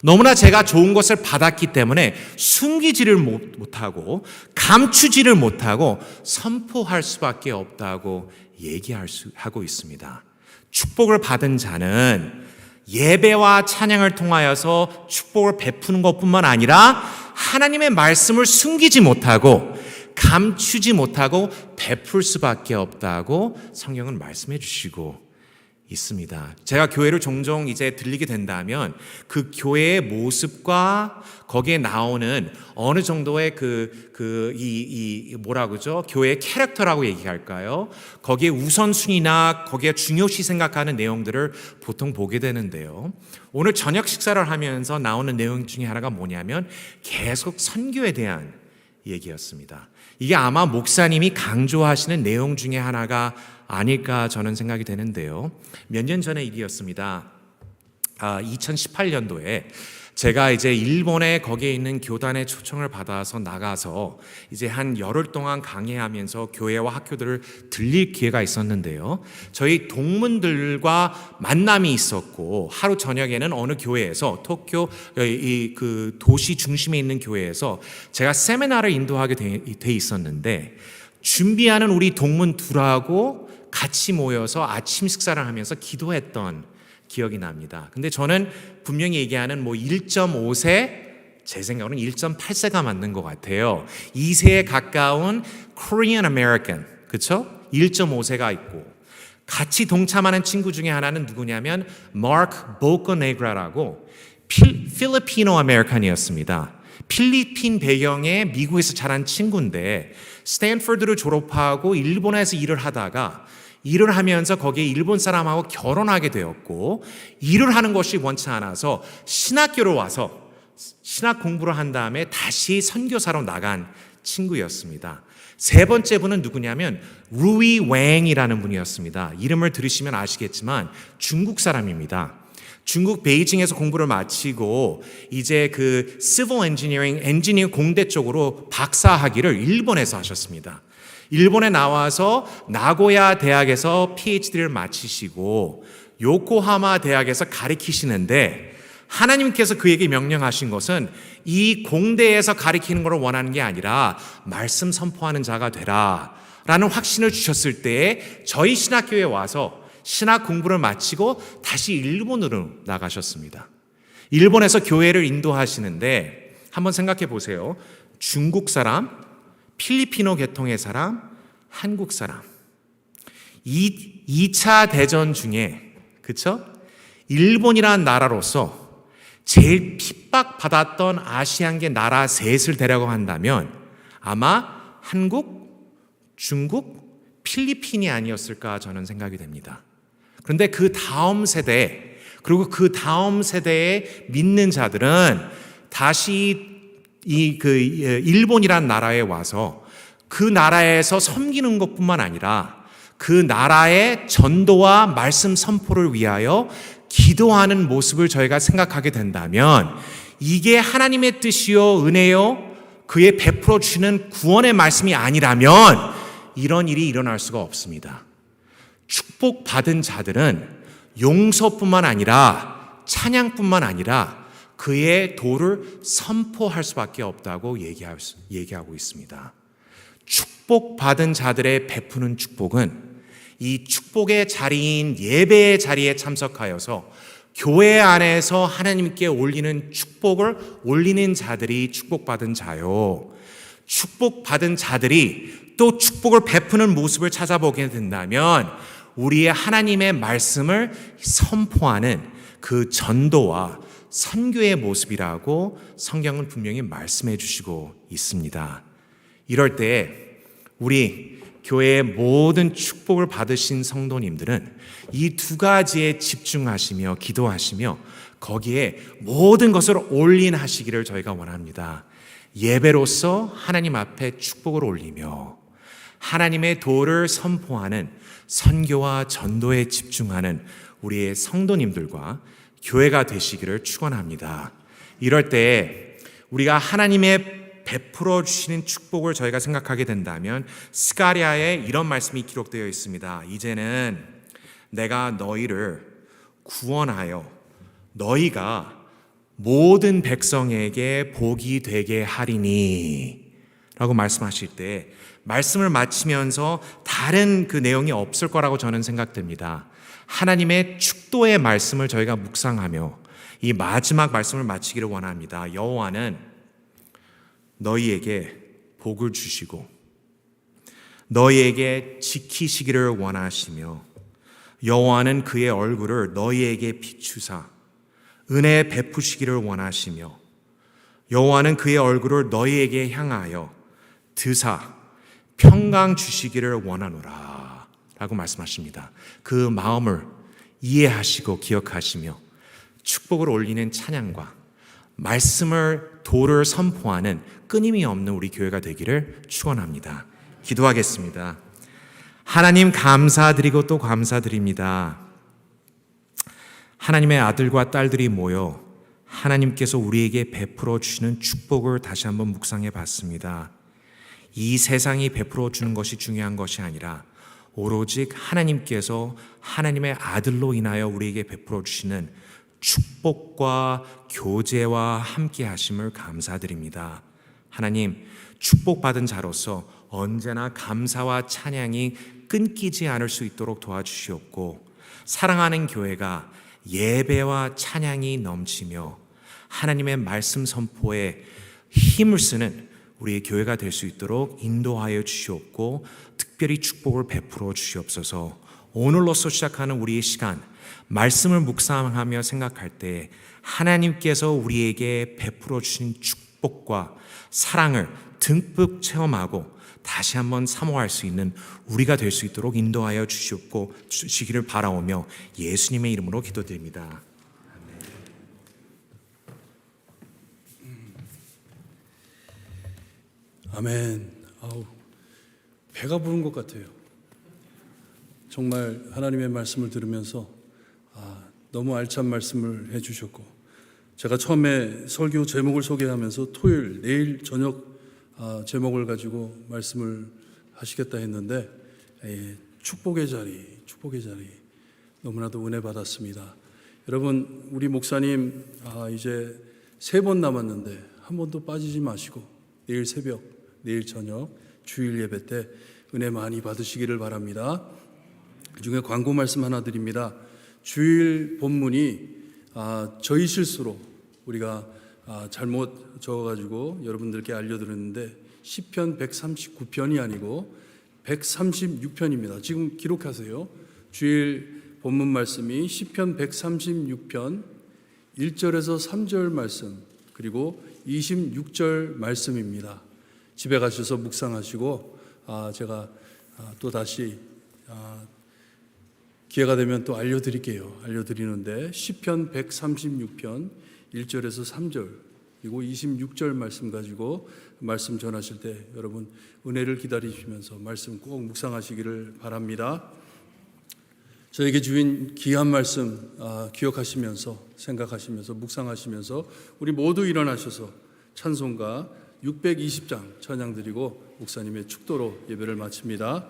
너무나 제가 좋은 것을 받았기 때문에 숨기지를 못하고 감추지를 못하고 선포할 수밖에 없다고 하고 있습니다. 축복을 받은 자는 예배와 찬양을 통하여서 축복을 베푸는 것뿐만 아니라 하나님의 말씀을 숨기지 못하고 감추지 못하고 베풀 수밖에 없다고 성경은 말씀해 주시고 있습니다. 제가 교회를 종종 이제 들리게 된다면 그 교회의 모습과 거기에 나오는 어느 정도의 뭐라 그러죠? 교회의 캐릭터라고 얘기할까요? 거기에 우선순위나 거기에 중요시 생각하는 내용들을 보통 보게 되는데요. 오늘 저녁 식사를 하면서 나오는 내용 중에 하나가 뭐냐면 계속 선교에 대한 얘기였습니다. 이게 아마 목사님이 강조하시는 내용 중에 하나가 아닐까 저는 생각이 되는데요. 몇 년 전의 일이었습니다. 2018년도에 제가 이제 일본에 거기에 있는 교단의 초청을 받아서 나가서 이제 한 열흘 동안 강의하면서 교회와 학교들을 들릴 기회가 있었는데요. 저희 동문들과 만남이 있었고 하루 저녁에는 어느 교회에서 도쿄 그 도시 중심에 있는 교회에서 제가 세미나를 인도하게 돼 있었는데 준비하는 우리 동문 둘하고 같이 모여서 아침 식사를 하면서 기도했던 기억이 납니다. 근데 저는 분명히 얘기하는 1.5세, 제 생각으로는 1.8세가 맞는 것 같아요. 2세에 가까운 Korean American, 그렇죠? 1.5세가 있고 같이 동참하는 친구 중에 하나는 누구냐면 마크 보코네그라라고 필리피노 아메리칸이었습니다. 필리핀 배경의 미국에서 자란 친구인데 스탠퍼드를 졸업하고 일본에서 일을 하다가 일을 하면서 거기에 일본 사람하고 결혼하게 되었고 일을 하는 것이 원치 않아서 신학교로 와서 신학 공부를 한 다음에 다시 선교사로 나간 친구였습니다. 세 번째 분은 누구냐면 루이 웽이라는 분이었습니다. 이름을 들으시면 아시겠지만 중국 사람입니다. 중국 베이징에서 공부를 마치고 이제 그 시빌 엔지니어링 공대 쪽으로 박사학위를 일본에서 하셨습니다. 일본에 나와서 나고야 대학에서 PhD를 마치시고 요코하마 대학에서 가르치시는데 하나님께서 그에게 명령하신 것은 이 공대에서 가르치는 것을 원하는 게 아니라 말씀 선포하는 자가 되라 라는 확신을 주셨을 때에 저희 신학교에 와서 신학 공부를 마치고 다시 일본으로 나가셨습니다. 일본에서 교회를 인도하시는데 한번 생각해 보세요. 중국 사람, 필리피노 계통의 사람, 한국 사람. 2차 대전 중에 그쵸? 일본이라는 나라로서 제일 핍박받았던 아시안계 나라 셋을 데려가 한다면 아마 한국, 중국, 필리핀이 아니었을까 저는 생각이 됩니다. 그런데 그 다음 세대 그리고 그 다음 세대의 믿는 자들은 다시 일본이란 나라에 와서 그 나라에서 섬기는 것뿐만 아니라 그 나라의 전도와 말씀 선포를 위하여 기도하는 모습을 저희가 생각하게 된다면 이게 하나님의 뜻이요 은혜요 그의 베풀어 주시는 구원의 말씀이 아니라면 이런 일이 일어날 수가 없습니다. 축복받은 자들은 용서뿐만 아니라 찬양뿐만 아니라 그의 도를 선포할 수밖에 없다고 얘기하고 있습니다. 축복받은 자들의 베푸는 축복은 이 축복의 자리인 예배의 자리에 참석하여서 교회 안에서 하나님께 올리는 축복을 올리는 자들이 축복받은 자요. 축복받은 자들이 또 축복을 베푸는 모습을 찾아보게 된다면 우리의 하나님의 말씀을 선포하는 그 전도와 선교의 모습이라고 성경은 분명히 말씀해 주시고 있습니다. 이럴 때 우리 교회의 모든 축복을 받으신 성도님들은 이 두 가지에 집중하시며 기도하시며 거기에 모든 것을 올인하시기를 저희가 원합니다. 예배로서 하나님 앞에 축복을 올리며 하나님의 도를 선포하는 선교와 전도에 집중하는 우리의 성도님들과 교회가 되시기를 축원합니다. 이럴 때 우리가 하나님의 베풀어 주시는 축복을 저희가 생각하게 된다면 스가랴에 이런 말씀이 기록되어 있습니다. 이제는 내가 너희를 구원하여 너희가 모든 백성에게 복이 되게 하리니 라고 말씀하실 때 말씀을 마치면서 다른 그 내용이 없을 거라고 저는 생각됩니다. 하나님의 축도의 말씀을 저희가 묵상하며 이 마지막 말씀을 마치기를 원합니다. 여호와는 너희에게 복을 주시고 너희에게 지키시기를 원하시며 여호와는 그의 얼굴을 너희에게 비추사 은혜 베푸시기를 원하시며 여호와는 그의 얼굴을 너희에게 향하여 드사 평강 주시기를 원하노라 라고 말씀하십니다. 그 마음을 이해하시고 기억하시며 축복을 올리는 찬양과 말씀을 도를 선포하는 끊임이 없는 우리 교회가 되기를 축원합니다. 기도하겠습니다. 하나님 감사드리고 또 감사드립니다. 하나님의 아들과 딸들이 모여 하나님께서 우리에게 베풀어 주시는 축복을 다시 한번 묵상해 봤습니다. 이 세상이 베풀어 주는 것이 중요한 것이 아니라 오로지 하나님께서 하나님의 아들로 인하여 우리에게 베풀어 주시는 축복과 교제와 함께 하심을 감사드립니다. 하나님, 축복받은 자로서 언제나 감사와 찬양이 끊기지 않을 수 있도록 도와주시옵고 사랑하는 교회가 예배와 찬양이 넘치며 하나님의 말씀 선포에 힘을 쓰는 우리의 교회가 될 수 있도록 인도하여 주시옵고 특별히 축복을 베풀어 주시옵소서. 오늘로서 시작하는 우리의 시간 말씀을 묵상하며 생각할 때 하나님께서 우리에게 베풀어 주신 축복과 사랑을 듬뿍 체험하고 다시 한번 사모할 수 있는 우리가 될 수 있도록 인도하여 주시옵고 주시기를 바라오며 예수님의 이름으로 기도드립니다.
아멘. 아우, 배가 부른 것 같아요. 정말 하나님의 말씀을 들으면서 너무 알찬 말씀을 해주셨고, 제가 처음에 설교 제목을 소개하면서 토요일, 내일 저녁 제목을 가지고 말씀을 하시겠다 했는데 축복의 자리 너무나도 은혜 받았습니다. 여러분, 우리 목사님 이제 3번 남았는데 한 번도 빠지지 마시고 내일 새벽, 내일 저녁 주일 예배 때 은혜 많이 받으시기를 바랍니다. 그중에 광고 말씀 하나 드립니다. 주일 본문이 저희 실수로 우리가 잘못 적어가지고 여러분들께 알려드렸는데 시편 139편이 아니고 136편입니다. 지금 기록하세요. 주일 본문 말씀이 시편 136편 1절에서 3절 말씀 그리고 26절 말씀입니다. 집에 가셔서 묵상하시고 제가 또 다시 기회가 되면 또 알려드리는데 시편 136편 1절에서 3절 그리고 26절 말씀 가지고 말씀 전하실 때 여러분 은혜를 기다리시면서 말씀 꼭 묵상하시기를 바랍니다. 저에게 주인 귀한 말씀 기억하시면서 생각하시면서 묵상하시면서 우리 모두 일어나셔서 찬송가 620장 찬양 드리고 목사님의 축도로 예배를 마칩니다.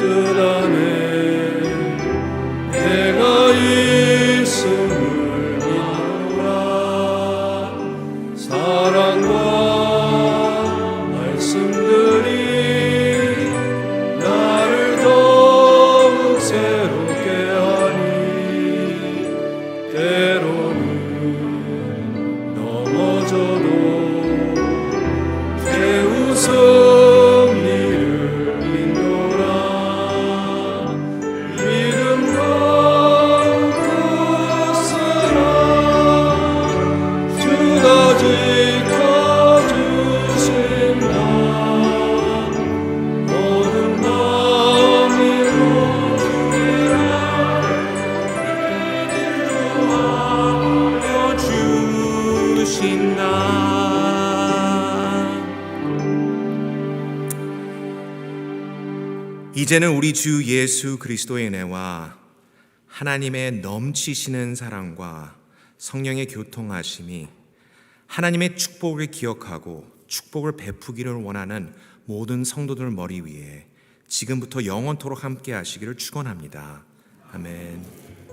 뜻 안에 내가 있음을 믿노라. 사랑과 말씀들이 나를 더욱 새롭게 하니 때로는 넘어져도 웃음 니를 믿노라. 믿음과 굳세라. 주가 지켜주신다. 모든 마음으로
주신다. 이제는 우리 주 예수 그리스도의 은혜와 하나님의 넘치시는 사랑과 성령의 교통하심이 하나님의 축복을 기억하고 축복을 베푸기를 원하는 모든 성도들 머리 위에 지금부터 영원토록 함께 하시기를 축원합니다. 아멘.